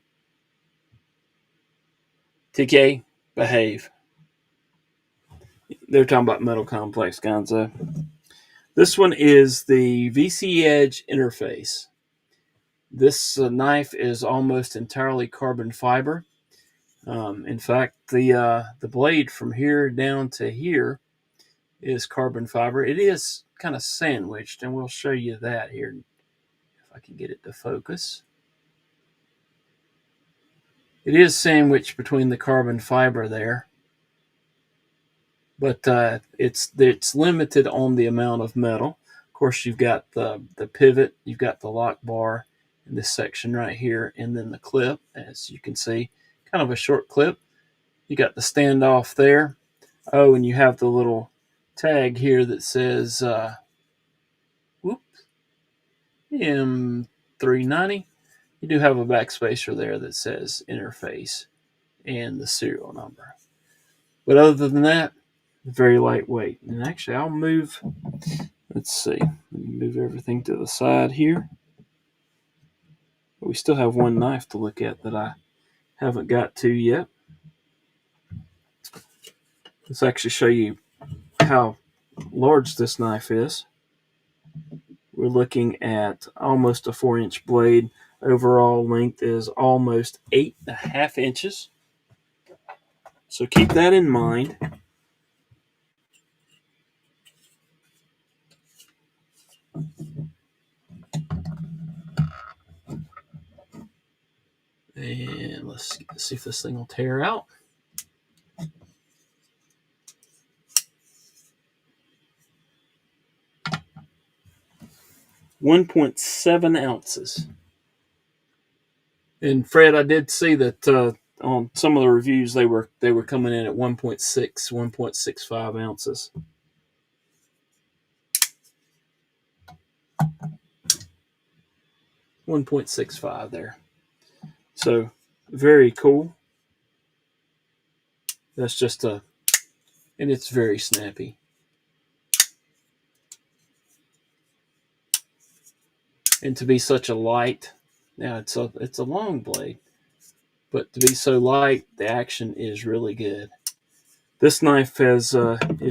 TK, behave. They're talking about metal complex, Gonzo. This one is the VC Edge interface. This knife is almost entirely carbon fiber. In fact, the blade from here down to here is carbon fiber. It is kind of sandwiched, and we'll show you that here if I can get it to focus. It is sandwiched between the carbon fiber there, but it's limited on the amount of metal. Of course, you've got the pivot, you've got the lock bar in this section right here, and then the clip, as you can see, kind of a short clip. You got the standoff there. Oh, and you have the little tag here that says M390. You do have a backspacer there that says interface and the serial number. But other than that, very lightweight. And actually, I'll move, let's see, let me move everything to the side here. But we still have one knife to look at that I haven't got to yet. Let's actually show you how large this knife is. We're looking at almost a 4-inch blade. Overall length is almost 8.5 inches. So keep that in mind. And let's see if this thing will tear out. .7 ounces. And Fred, I did see that on some of the reviews they were coming in at 1.6, 1.65 ounces. .65 there. So very cool. That's just and it's very snappy. And to be such a light, now it's a long blade, but to be so light, the action is really good. This knife is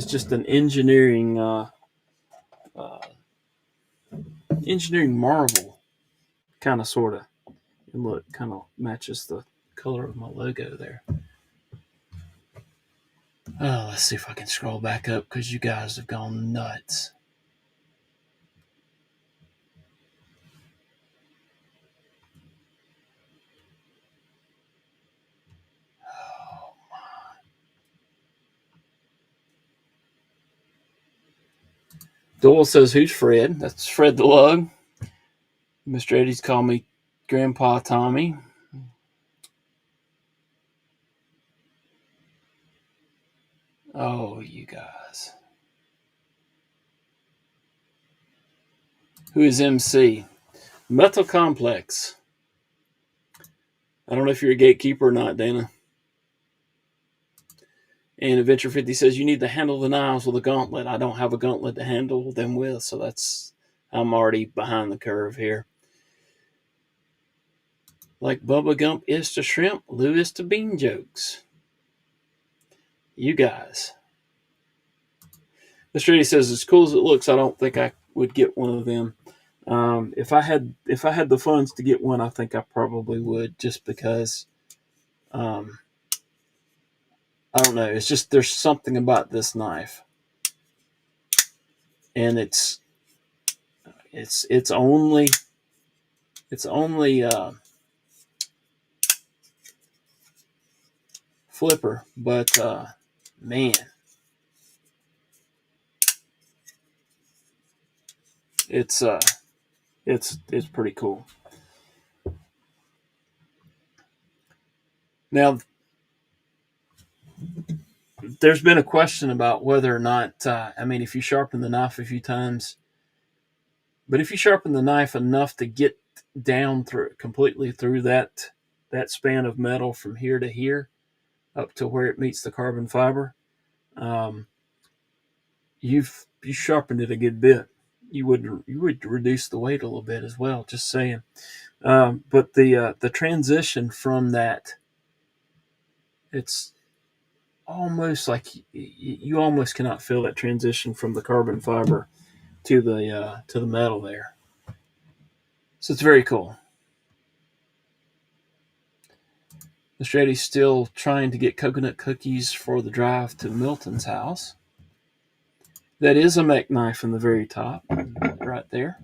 just an engineering marvel, kind of, sort of. And look, kind of matches the color of my logo there. Oh, let's see if I can scroll back up because you guys have gone nuts. Oh, my. Doyle says, who's Fred? That's Fred the Lug. Mr. Eddie's called me Grandpa Tommy. Oh, you guys. Who is MC? Metal Complex. I don't know if you're a gatekeeper or not, Dana. And Adventure 50 says, you need to handle the knives with a gauntlet. I don't have a gauntlet to handle them with, so I'm already behind the curve here. Like Bubba Gump is to shrimp, Lou is to bean jokes. You guys. Mr. Eddie says, as cool as it looks, I don't think I would get one of them. If I had the funds to get one, I think I probably would, just because I don't know. It's just, there's something about this knife, and it's only flipper, but man, It's pretty cool. Now, there's been a question about whether or not, if you sharpen the knife a few times, but if you sharpen the knife enough to get down through completely through that span of metal from here to here, up to where it meets the carbon fiber, um, you sharpened it a good bit. You would reduce the weight a little bit as well. Just saying. But the transition from that, it's almost like you almost cannot feel that transition from the carbon fiber to the metal there. So it's very cool. Mr. Eddie's still trying to get coconut cookies for the drive to Milton's house. That is a mech knife in the very top, right there.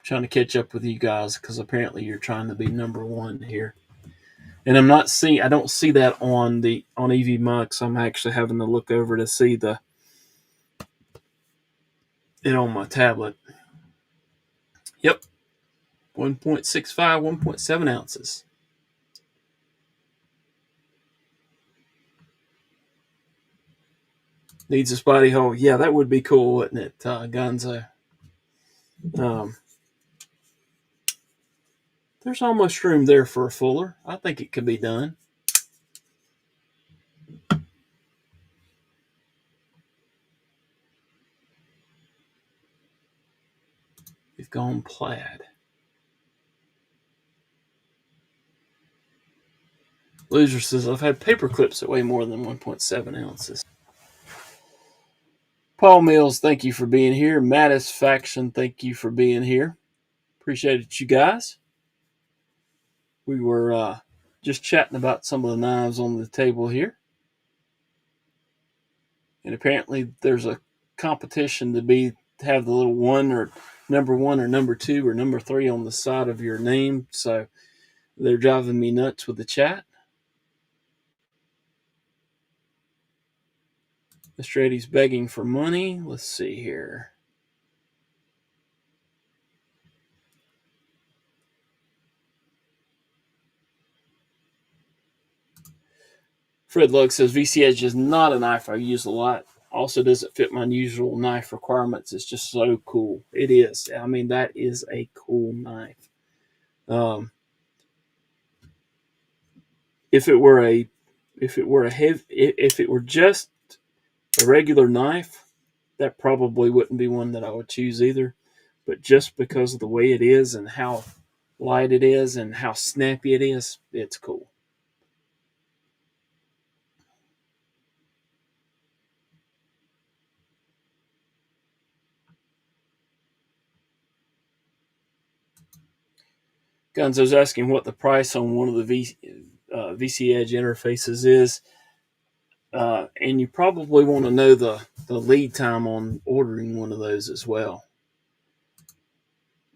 Trying to catch up with you guys because apparently you're trying to be number one here. And I don't see that on EV Mux. I'm actually having to look over to see it on my tablet. Yep. 1.65, 1.7 ounces. Needs a spotty hole. Yeah, that would be cool, wouldn't it, Gonzo? There's almost room there for a fuller. I think it could be done. We've gone plaid. Loser says, I've had paper clips that weigh more than 1.7 ounces. Paul Mills, thank you for being here. Mattis Faction, thank you for being here. Appreciate it, you guys. We were just chatting about some of the knives on the table here. And apparently there's a competition to have the little one or number two or number three on the side of your name. So they're driving me nuts with the chat. Mr. Eddie's begging for money. Let's see here. Fred Lug says VC Edge is not a knife I use a lot. Also doesn't fit my usual knife requirements. It's just so cool. It is. I mean, that is a cool knife. If it were just a regular knife, that probably wouldn't be one that I would choose either. But just because of the way it is and how light it is and how snappy it is, it's cool. Gonzo's asking what the price on one of the VC Edge interfaces is. And you probably want to know the lead time on ordering one of those as well.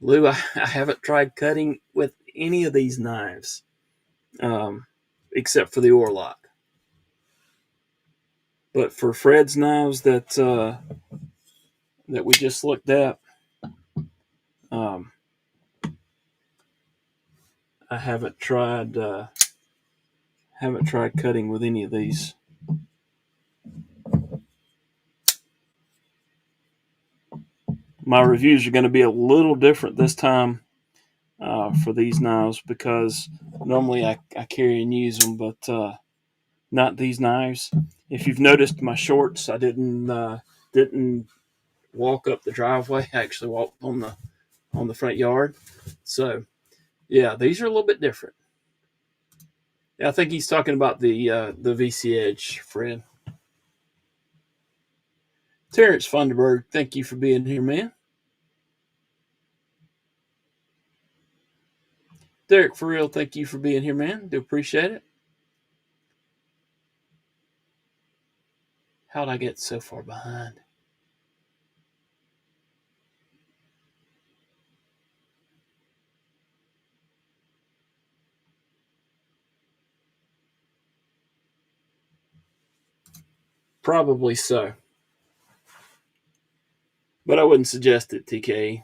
Lou, I haven't tried cutting with any of these knives, except for the Orlock. But for Fred's knives that we just looked at, I haven't tried cutting with any of these. My reviews are going to be a little different this time for these knives because normally I carry and use them, but not these knives. If you've noticed my shorts, I didn't walk up the driveway. I actually walked on the front yard. So yeah, these are a little bit different. I think he's talking about the VC Edge, Fred. Terrence Funderburg, thank you for being here, man. Derek, for real, thank you for being here, man. Do appreciate it. How'd I get so far behind? Probably so. But I wouldn't suggest it, TK.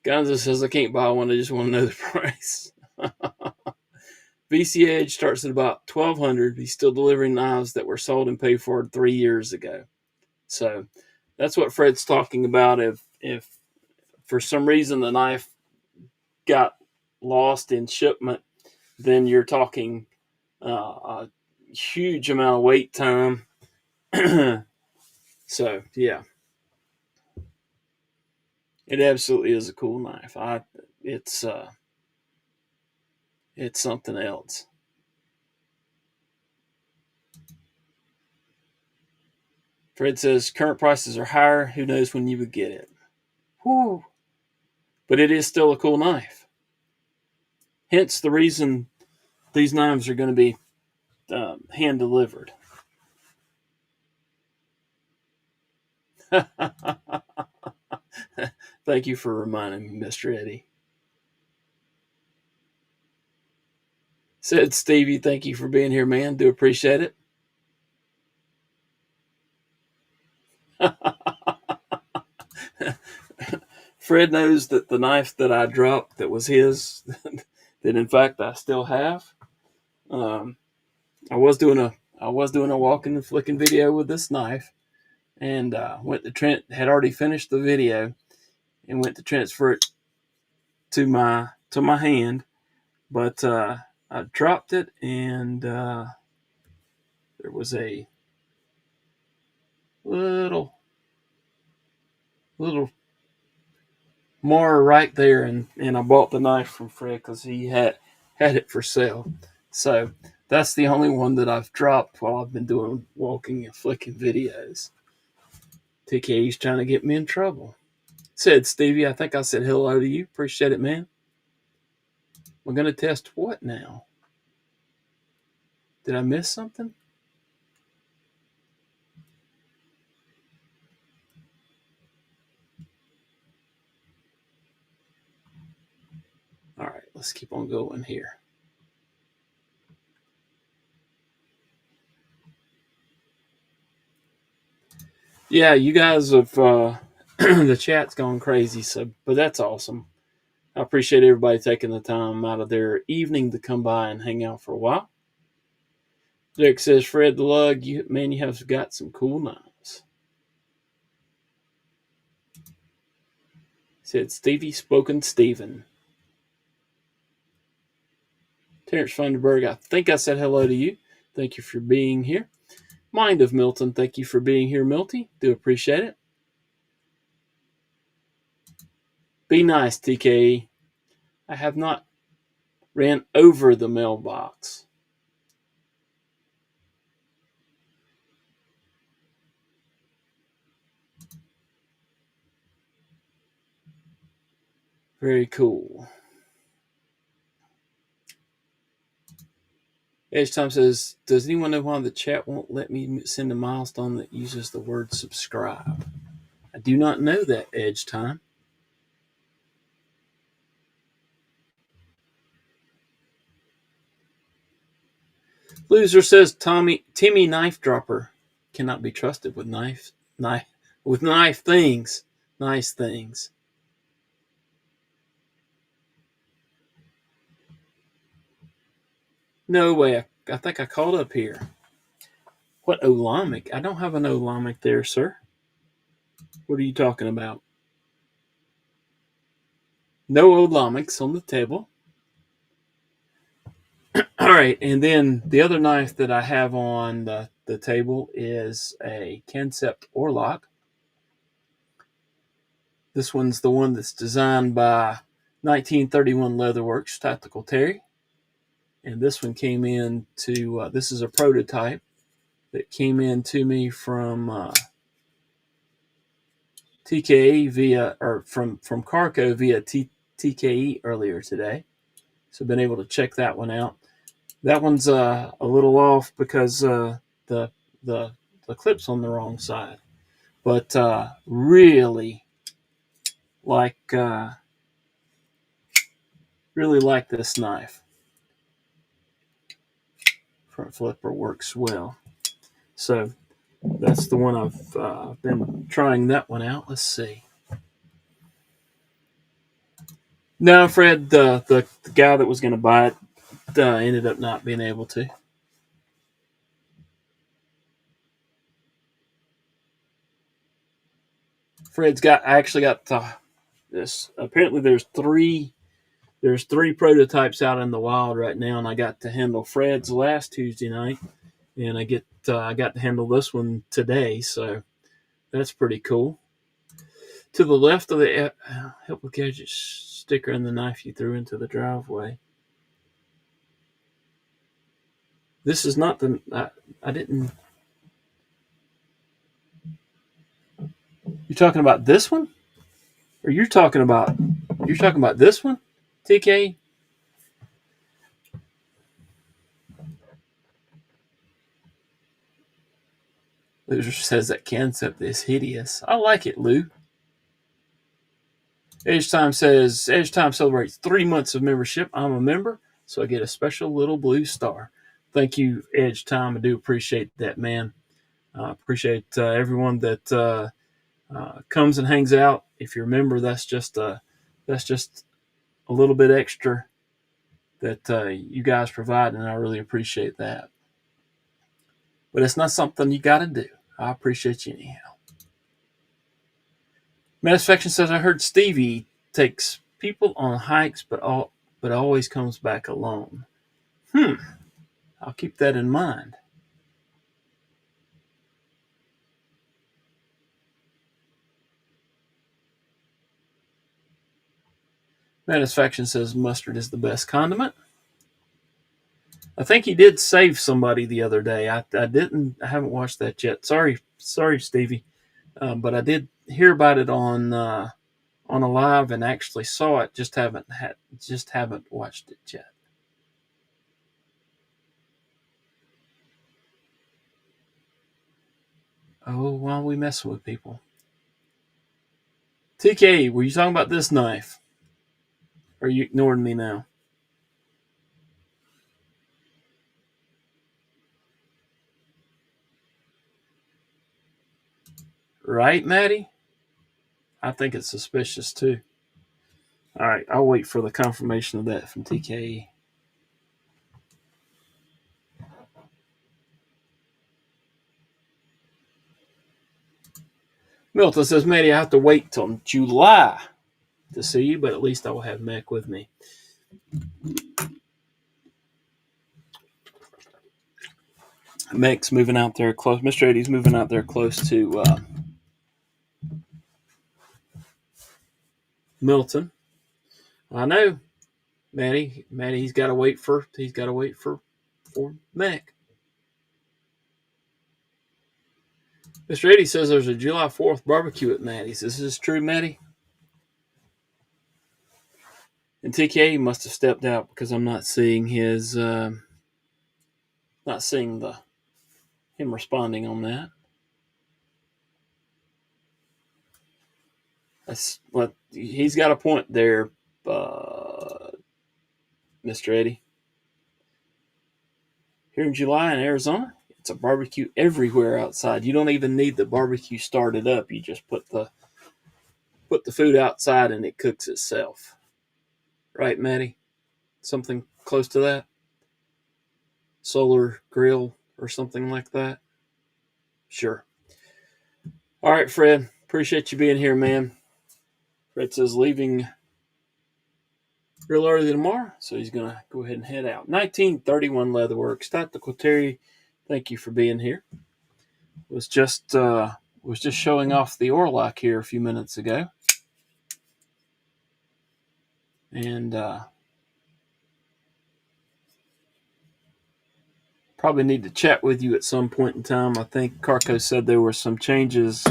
Gonzo says, I can't buy one. I just want to know the price. VC Edge starts at about $1,200. He's still delivering knives that were sold and paid for 3 years ago. So that's what Fred's talking about. If for some reason the knife got lost in shipment, then you're talking a huge amount of wait time. So yeah, it absolutely is a cool knife. It's it's something else. Fred says current prices are higher. Who knows when you would get it? Whew. But it is still a cool knife. Hence the reason these knives are going to be hand delivered. Thank you for reminding me, Mr. Eddie. Said Stevie, thank you for being here, man. Do appreciate it. Fred knows that the knife that I dropped that was his, that in fact I still have. Um, I was doing a walking and flicking video with this knife, and went to Trent had already finished the video, and went to transfer it to my hand, but I dropped it, and there was a little mar right there, and I bought the knife from Fred because he had it for sale. So that's the only one that I've dropped while I've been doing walking and flicking videos. TK's trying to get me in trouble. Said Stevie, I think I said hello to you. Appreciate it, man. We're going to test what now? Did I miss something? All right, let's keep on going here. Yeah, you guys have the chat's gone crazy, so but that's awesome. I appreciate everybody taking the time out of their evening to come by and hang out for a while. Derek says, Fred the Lug, you have got some cool knives. Said Stevie spoken Steven. Terrence Funderburg, I think I said hello to you. Thank you for being here. Mind of Milton, thank you for being here, Milty. Do appreciate it. Be nice, TK. I have not ran over the mailbox. Very cool. Edge Time says, does anyone know why the chat won't let me send a milestone that uses the word subscribe? I do not know that, Edge Time. Loser says Timmy Knife Dropper cannot be trusted with knife things. Nice things. No way. I think I caught up here. What Olamic? I don't have an Olamic there, sir. What are you talking about? No Olamics on the table. All right, and then the other knife that I have on the table is a Concept Orlock. This one's the one that's designed by 1931 Leatherworks Tactical Terry. And this one came in to, this is a prototype that came in to me from TKE via, or from Carco via TKE earlier today. So been able to check that one out. That one's a little off because the the clip's on the wrong side. But really like this knife. Front flipper works well. So that's the one I've been trying that one out. Let's see. No, Fred, the guy that was going to buy it ended up not being able to. Fred's actually got this. Apparently, there's three prototypes out in the wild right now, and I got to handle Fred's last Tuesday night, and I got to handle this one today, so that's pretty cool. To the left of the HWG sticker and the knife you threw into the driveway. This is not the. I didn't. You're talking about this one, or you're talking about this one, TK? Loser says that concept is hideous. I like it, Lou. Edge Time says Edge Time celebrates 3 months of membership. I'm a member, so I get a special little blue star. Thank you, Edge Time. I do appreciate that, man. I appreciate everyone that comes and hangs out. If you're a member, that's just a little bit extra that you guys provide, and I really appreciate that. But it's not something you got to do. I appreciate you anyhow. Matisfaction says, I heard Stevie takes people on hikes, but always comes back alone. I'll keep that in mind. Matisfaction says mustard is the best condiment. I think he did save somebody the other day. I haven't watched that yet. Sorry, Stevie, but I did hear about it on a live and actually saw it. Just haven't watched it yet. Oh, why are we messing with people? TK, were you talking about this knife? Or are you ignoring me now? Right, Maddie? I think it's suspicious too. All right, I'll wait for the confirmation of that from TKE. Milton says, Maddie, I have to wait till July to see you, but at least I will have Mac with me. Mac's moving out there close. Mr. Eddie's moving out there close to Milton. I know, Maddie. He's got to wait for Mac. Mr. Eddie says there's a July 4th barbecue at Maddie's. This is true, Maddie. And TK must have stepped out because I'm not seeing his, not seeing him responding on that. That's what he's got a point there, Mr. Eddie. Here in July in Arizona, it's a barbecue everywhere outside. You don't even need the barbecue started up. You just put the food outside and it cooks itself. Right, Maddie? Something close to that? Solar grill or something like that? Sure. All right, Fred. Appreciate you being here, man. Fred says leaving real early tomorrow, so he's going to go ahead and head out. 1931 Leatherworks. Tactical Terry, thank you for being here. Was just showing off the Orlock here a few minutes ago. And probably need to chat with you at some point in time. I think Carco said there were some changes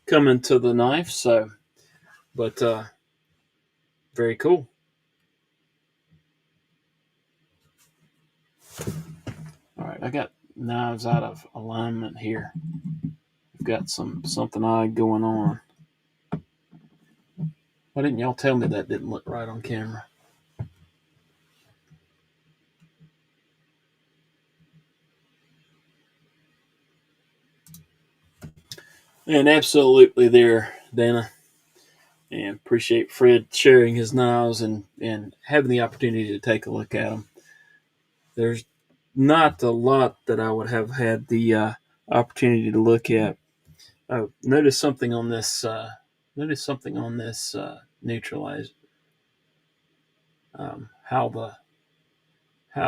coming to the knife, so but very cool. right, I got knives out of alignment here. I've got something odd going on. Why didn't y'all tell me that didn't look right on camera? And absolutely there, Dana. And appreciate Fred sharing his knives and having the opportunity to take a look at them. There's not a lot that I would have had the opportunity to look at. Notice something on this. Neutralizer. How the oh,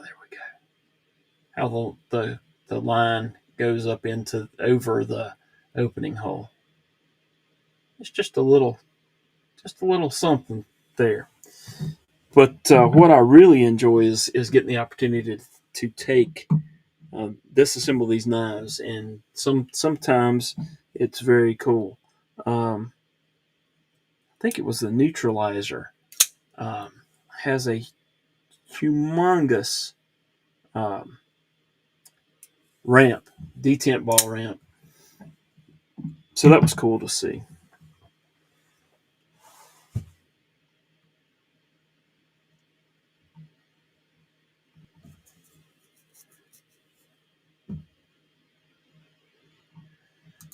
there we go. How the line goes up into over the opening hole. It's just a little something there. But what I really enjoy is getting the opportunity to take disassemble these knives, and sometimes it's very cool. I think it was the neutralizer has a humongous um, ramp, detent ball ramp. So that was cool to see.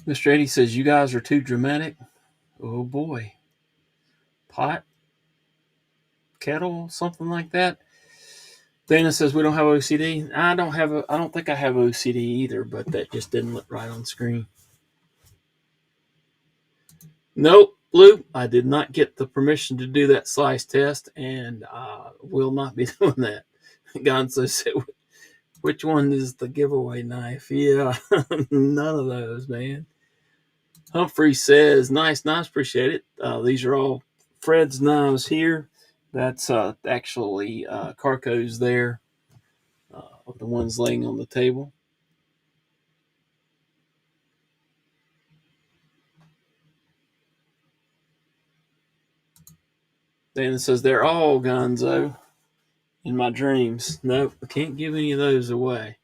Mr. Eddie says, you guys are too dramatic. Oh boy. Pot, kettle, something like that. Dana says we don't have OCD. I don't think I have OCD either, but that just didn't look right on screen. Nope, Lou, I did not get the permission to do that slice test, and will not be doing that. Gonzo said, which one is the giveaway knife? Yeah, none of those, man. Humphrey says, nice, appreciate it. These are all Fred's knives here. That's actually Carco's there, the ones laying on the table. Dan says, they're all Gonzo in my dreams. Nope, I can't give any of those away.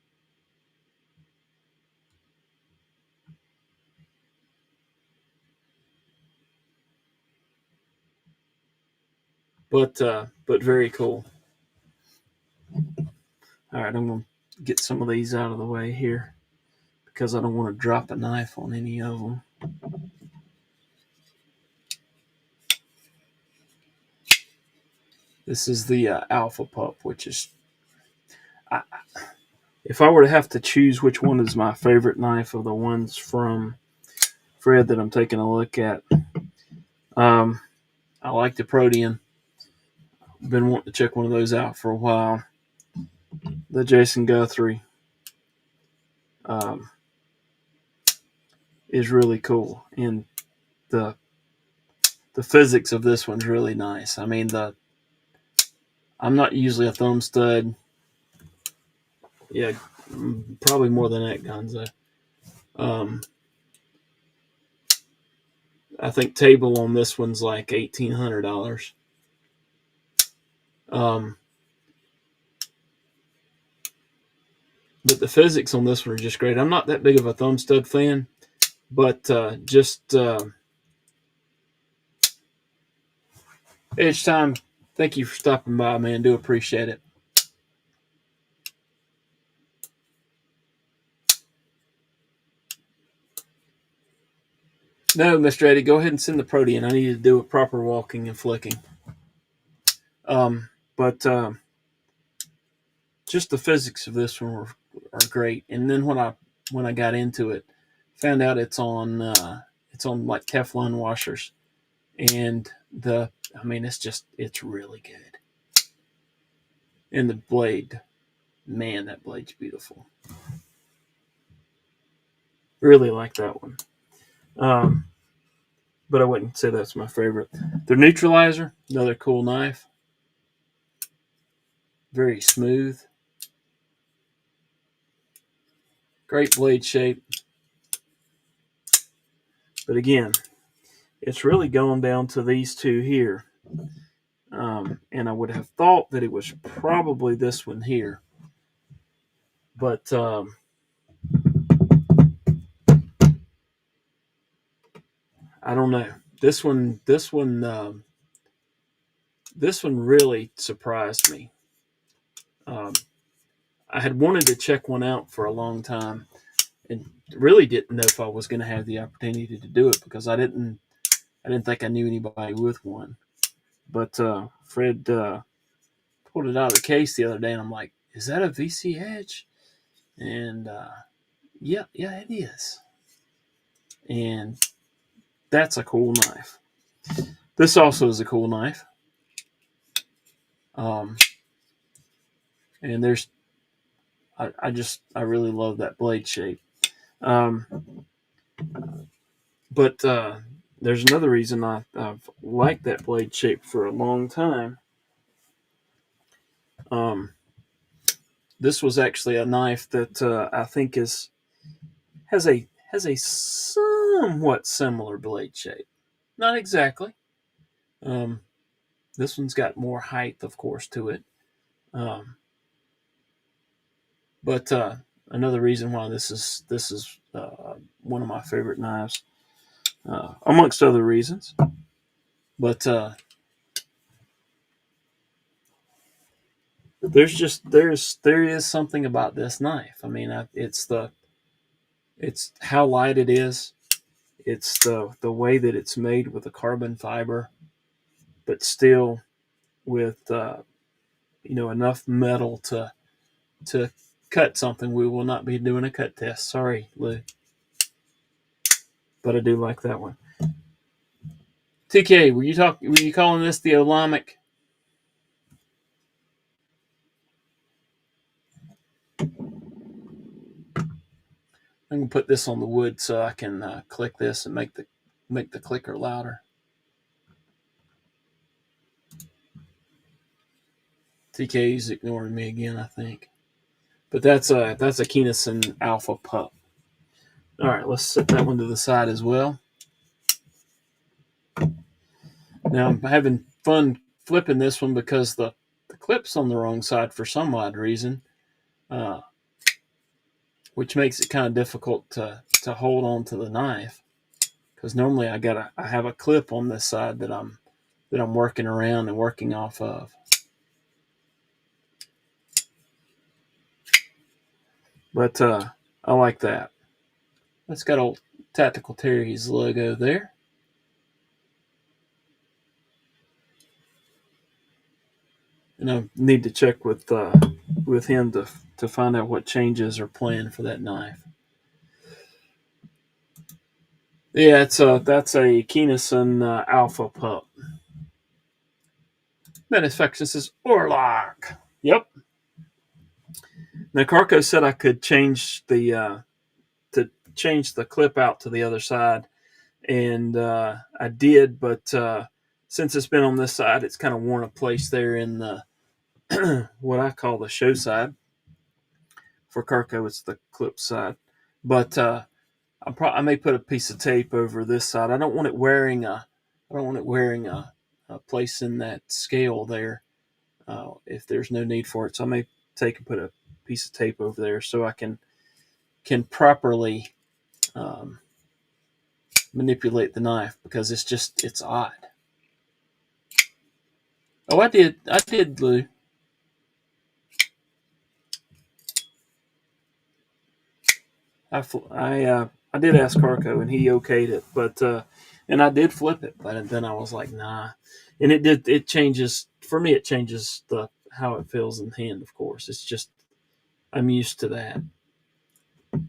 But very cool. All right, I'm going to get some of these out of the way here because I don't want to drop a knife on any of them. This is the Alpha Pup, which is, if I were to have to choose which one is my favorite knife of the ones from Fred that I'm taking a look at, I like the Protean. Been wanting to check one of those out for a while. The Jason Guthrie is really cool, and the physics of this one's really nice. I mean, I'm not usually a thumb stud. Yeah, probably more than that, Gonzo. I think table on this one's like $1,800. But the physics on this one are just great. I'm not that big of a thumb stud fan, but Edge Time, thank you for stopping by, man. Do appreciate it. No, Mr. Eddie, go ahead and send the Protean. I need to do a proper walking and flicking. But just the physics of this one are great. And then when I got into it, found out it's on like Teflon washers, and it's really good. And the blade, man, that blade's beautiful. Really like that one. But I wouldn't say that's my favorite. The Neutralizer, another cool knife. Very smooth. Great blade shape. But again, it's really going down to these two here. and I would have thought that it was probably this one here, but I don't know. This one really surprised me. Um, I had wanted to check one out for a long time, and really didn't know if I was going to have the opportunity to do it because I didn't think I knew anybody with one. But Fred pulled it out of the case the other day, and I'm like, "Is that a VC Edge?" And yeah, it is. And that's a cool knife. This also is a cool knife. Um, and I really love that blade shape. Um, but there's another reason I've liked that blade shape for a long time. Um, this was actually a knife that I think has a somewhat similar blade shape. Not exactly. Um, this one's got more height, of course, to it. Um, but another reason why this is one of my favorite knives, amongst other reasons. But there is something about this knife. I mean, it's how light it is. It's the way that it's made with a carbon fiber, but still with enough metal to cut something. We will not be doing a cut test. Sorry, Lou, but I do like that one. TK, were you calling this the Olamic? I'm gonna put this on the wood so I can click this and make the clicker louder. TK's ignoring me again, I think. But that's a Keennison Alpha Pup. All right, let's set that one to the side as well. Now I'm having fun flipping this one because the clip's on the wrong side for some odd reason, uh, which makes it kind of difficult to hold on to the knife. Because normally I have a clip on this side that I'm working around and working off of. But I like that. It's got old Tactical Terry's logo there. And I need to check with him to find out what changes are planned for that knife. Yeah, that's a Keennison Alpha Pup. Manufacturer says Orlock. Yep. Now Carco said I could change the clip out to the other side, and I did, but since it's been on this side, it's kind of worn a place there in the what I call the show side. For Carco, it's the clip side, but I may put a piece of tape over this side. I don't want it wearing a place in that scale there if there's no need for it. So I may take and put a piece of tape over there so I can properly um, manipulate the knife because it's odd. Oh, I did, Lou. I did ask Carco and he okayed it, but and I did flip it, but then I was like, nah, and it changes for me. It changes the how it feels in the hand. Of course, it's just I'm used to that.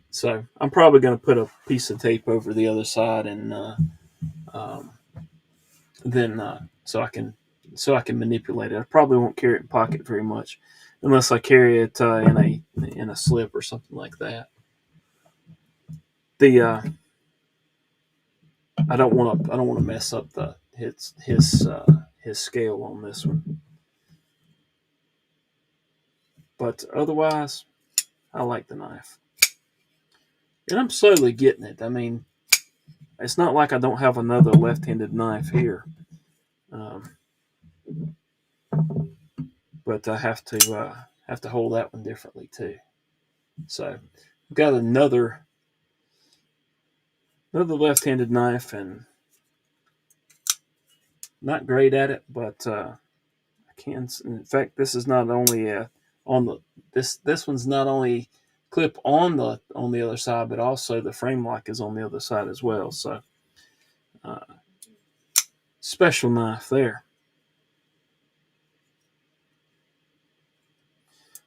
So I'm probably going to put a piece of tape over the other side and um, then so I can manipulate it. I probably won't carry it in pocket very much unless I carry it in a slip or something like that. The I don't want to mess up the his scale on this one. But otherwise, I like the knife, and I'm slowly getting it. I mean, it's not like I don't have another left-handed knife here. Um, but I have to hold that one differently too. So I've got another left-handed knife, and not great at it, but I can. In fact, this is not only on the this one's not only clip on the other side, but also the frame lock is on the other side as well. So uh, special knife there.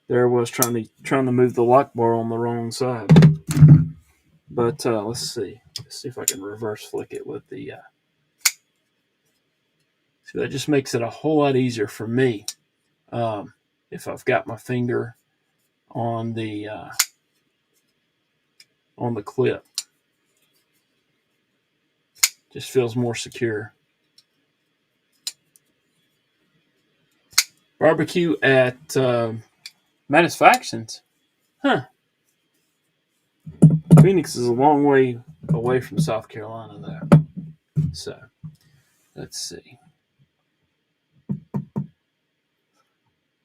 There I was trying to move the lock bar on the wrong side. But let's see. Let's see if I can reverse flick it with the. See, that just makes it a whole lot easier for me if I've got my finger on the clip. Just feels more secure. Barbecue at Mattis Factions. Huh. Phoenix is a long way away from South Carolina, though. So, let's see.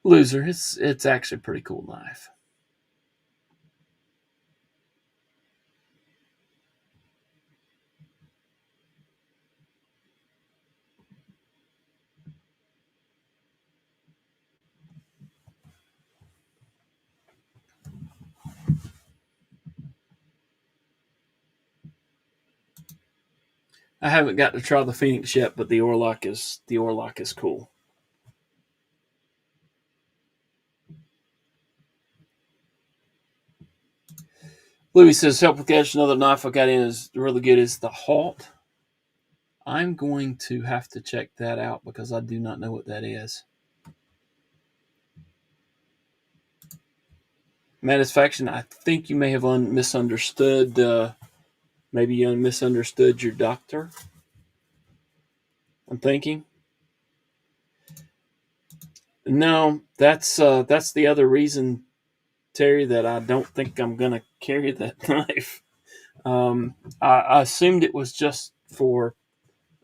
Loser. It's actually a pretty cool knife. I haven't got to try the Phoenix yet, but the Orlock is cool. Louis says, help with cash. Another knife I got in is really good is the Halt. I'm going to have to check that out because I do not know what that is. Satisfaction, I think you may have misunderstood. Maybe you misunderstood your doctor. I'm thinking. No, that's the other reason, Terry, that I don't think I'm gonna carry that knife. I assumed it was just for.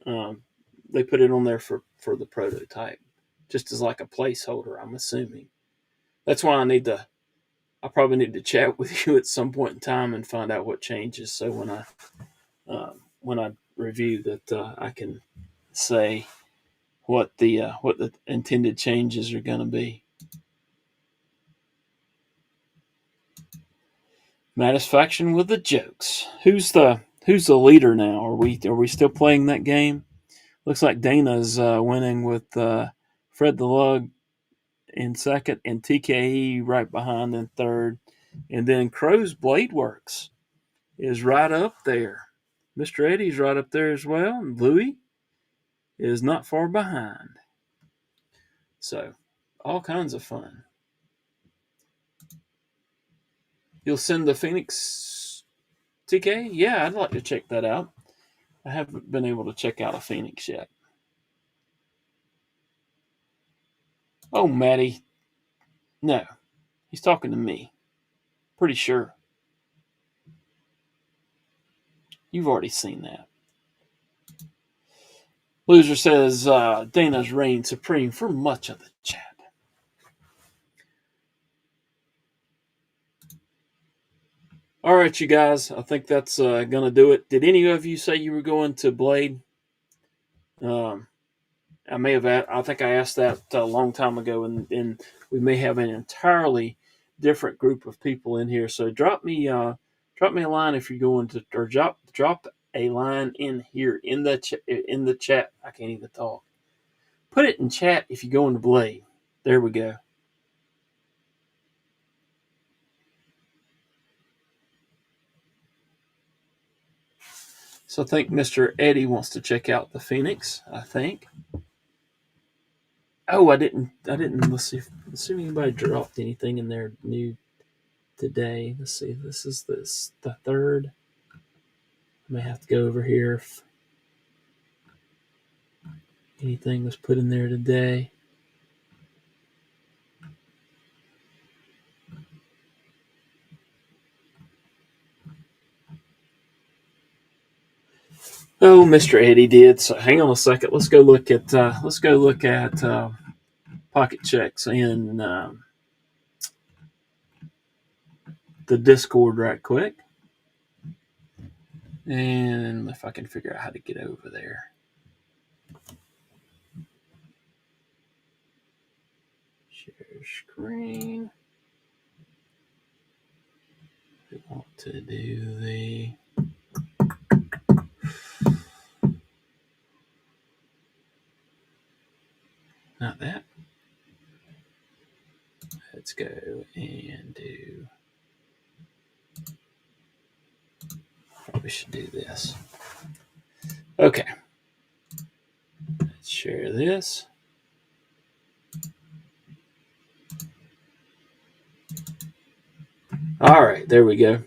They put it on there for the prototype, just as like a placeholder. I'm assuming. That's why I probably need to chat with you at some point in time and find out what changes. So when I review that, I can say what the intended changes are going to be. Satisfaction with the jokes. Who's the leader now? Are we still playing that game? Looks like Dana's winning with Fred the Lug in second and TKE right behind in third, and then Crow's Blade Works is right up there. Mr. Eddie's right up there as well, and Louis is not far behind. So, all kinds of fun. You'll send the Phoenix TK? Yeah, I'd like to check that out. I haven't been able to check out a Phoenix yet. Oh, Maddie. No, he's talking to me. Pretty sure. You've already seen that. Loser says Dana's reigned supreme for much of the chat. All right, you guys. I think that's going to do it. Did any of you say you were going to Blade? I may have. I think I asked that a long time ago, and we may have an entirely different group of people in here. So drop me a line if you're going to, or drop a line in here in the chat. I can't even talk. Put it in chat if you go into Blade. There we go. So I think Mr. Eddie wants to check out the Phoenix. I think. Oh, I didn't. Let's see if anybody dropped anything in there new today. Let's see. This is the third. I may have to go over here if anything was put in there today. Oh, Mr. Eddie did. So hang on a second. Let's go look at pocket checks in the Discord right quick. And if I can figure out how to get over there. Share screen. We want to do the not that. Let's go and do. Probably should do this. Okay. Let's share this. All right, there we go.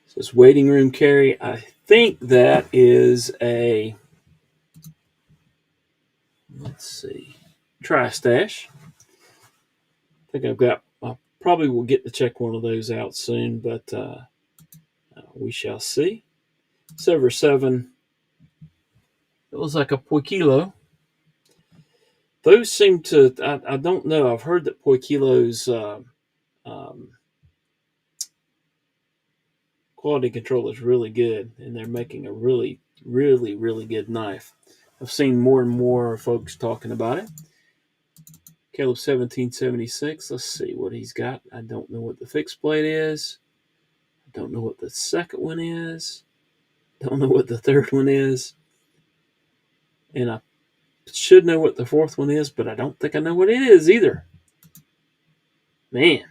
So it's waiting room carry. I think that is a, let's see, tri-stash. I think I probably will get to check one of those out soon, but we shall see. Silver 7. It looks like a Poikilo. Those seem to, I don't know. I've heard that Poikilo's quality control is really good, and they're making a really, really, really good knife. I've seen more and more folks talking about it. Caleb 1776. Let's see what he's got. I don't know what the fixed blade is. I don't know what the second one is. Don't know what the third one is. And I should know what the fourth one is, but I don't think I know what it is either. Man,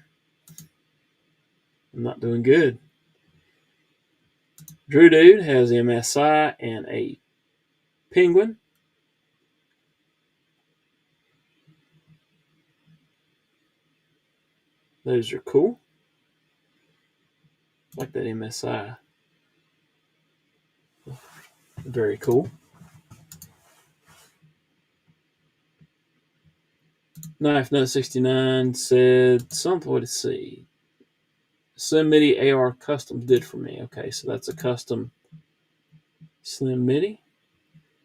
I'm not doing good. Drew Dude has MSI and a penguin. Those are cool. I like that MSI. Very cool. Knife Nut 69 said something. What to see? Slim MIDI AR Customs did for me. Okay, so that's a custom Slim MIDI.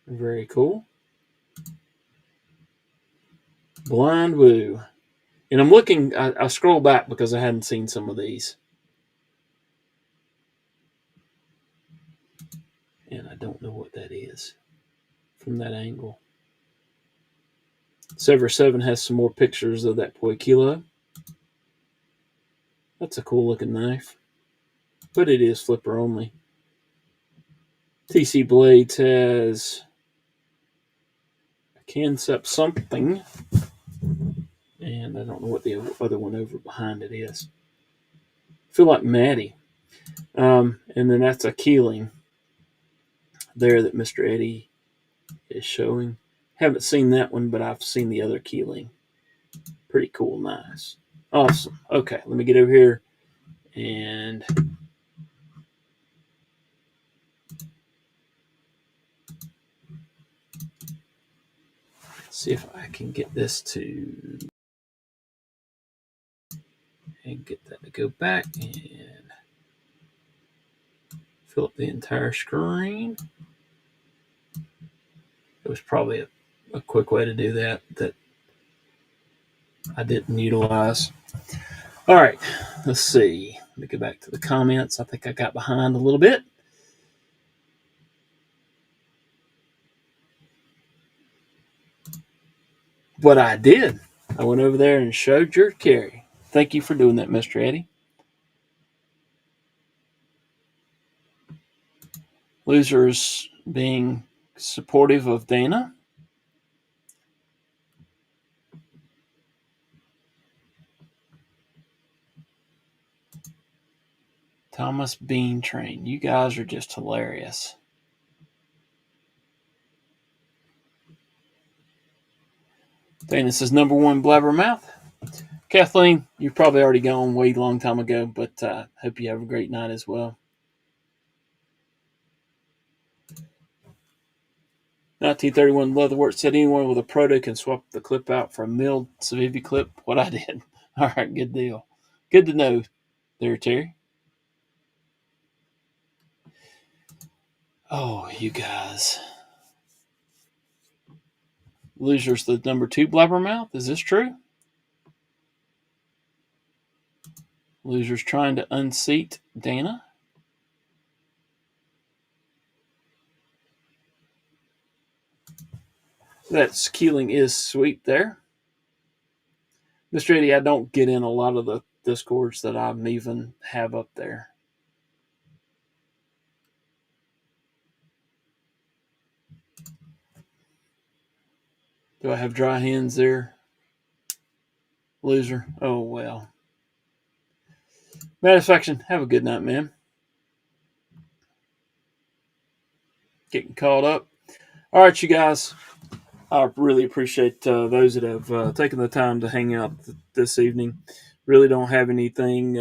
Very cool. Blind Woo. And I'm looking, I scroll back because I hadn't seen some of these. And I don't know what that is from that angle. Sever 7 has some more pictures of that Poikilo. That's a cool looking knife. But it is flipper only. TC Blades has a Concept something. And I don't know what the other one over behind it is. I feel like Maddie. And then that's a Keeling there that Mr. Eddie is showing. Haven't seen that one, but I've seen the other Keeling. Pretty cool, nice. Awesome. Okay, let me get over here and see if I can get this to and get that to go back and fill up the entire screen. It was probably a quick way to do that I didn't utilize. All right, let's see. Let me go back to the comments. I think I got behind a little bit. But I did. I went over there and showed your carry. Thank you for doing that, Mr. Eddie. Losers being supportive of Dana. Thomas Bean Train. You guys are just hilarious. Dana says number one blabbermouth. Kathleen, you've probably already gone way long time ago, but hope you have a great night as well. 1931 Leatherworks said anyone with a proto can swap the clip out for a milled Civivi clip. What I did. All right, good deal. Good to know there, Terry. Oh, you guys. Loser's the number 2 blabbermouth. Is this true? Loser's trying to unseat Dana. That squealing is sweet there. Mr. Eddie, I don't get in a lot of the discords that I even have up there. Do I have dry hands there? Loser. Oh, well. Satisfaction. Have a good night, man. Getting caught up. All right, you guys. I really appreciate those that have taken the time to hang out this evening. Really don't have anything.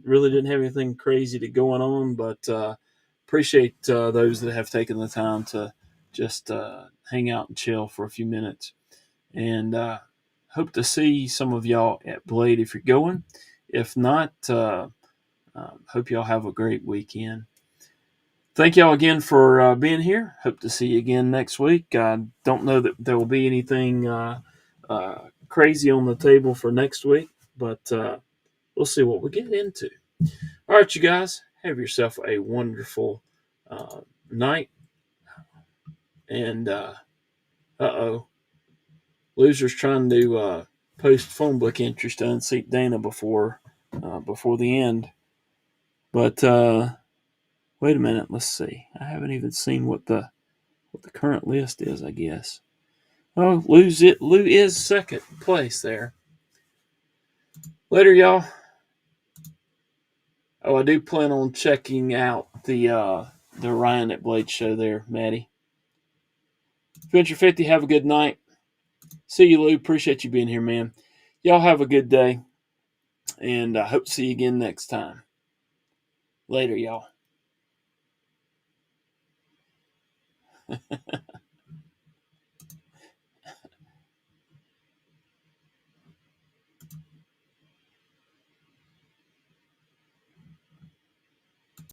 Really didn't have anything crazy to going on, but appreciate those that have taken the time to just hang out and chill for a few minutes. And hope to see some of y'all at Blade if you're going. If not, hope y'all have a great weekend. Thank y'all again for being here. Hope to see you again next week. I don't know that there will be anything crazy on the table for next week, but we'll see what we get into. All right, you guys, have yourself a wonderful night. And Loser's trying to post phone book entries to unseat Dana before the end. But wait a minute, let's see. I haven't even seen what the current list is, I guess. Oh, Lou is second place there. Later, y'all. Oh, I do plan on checking out the Ryan at Blade show there, Maddie. Adventure 50, have a good night. See you, Lou. Appreciate you being here, man. Y'all have a good day, and I hope to see you again next time. Later, y'all.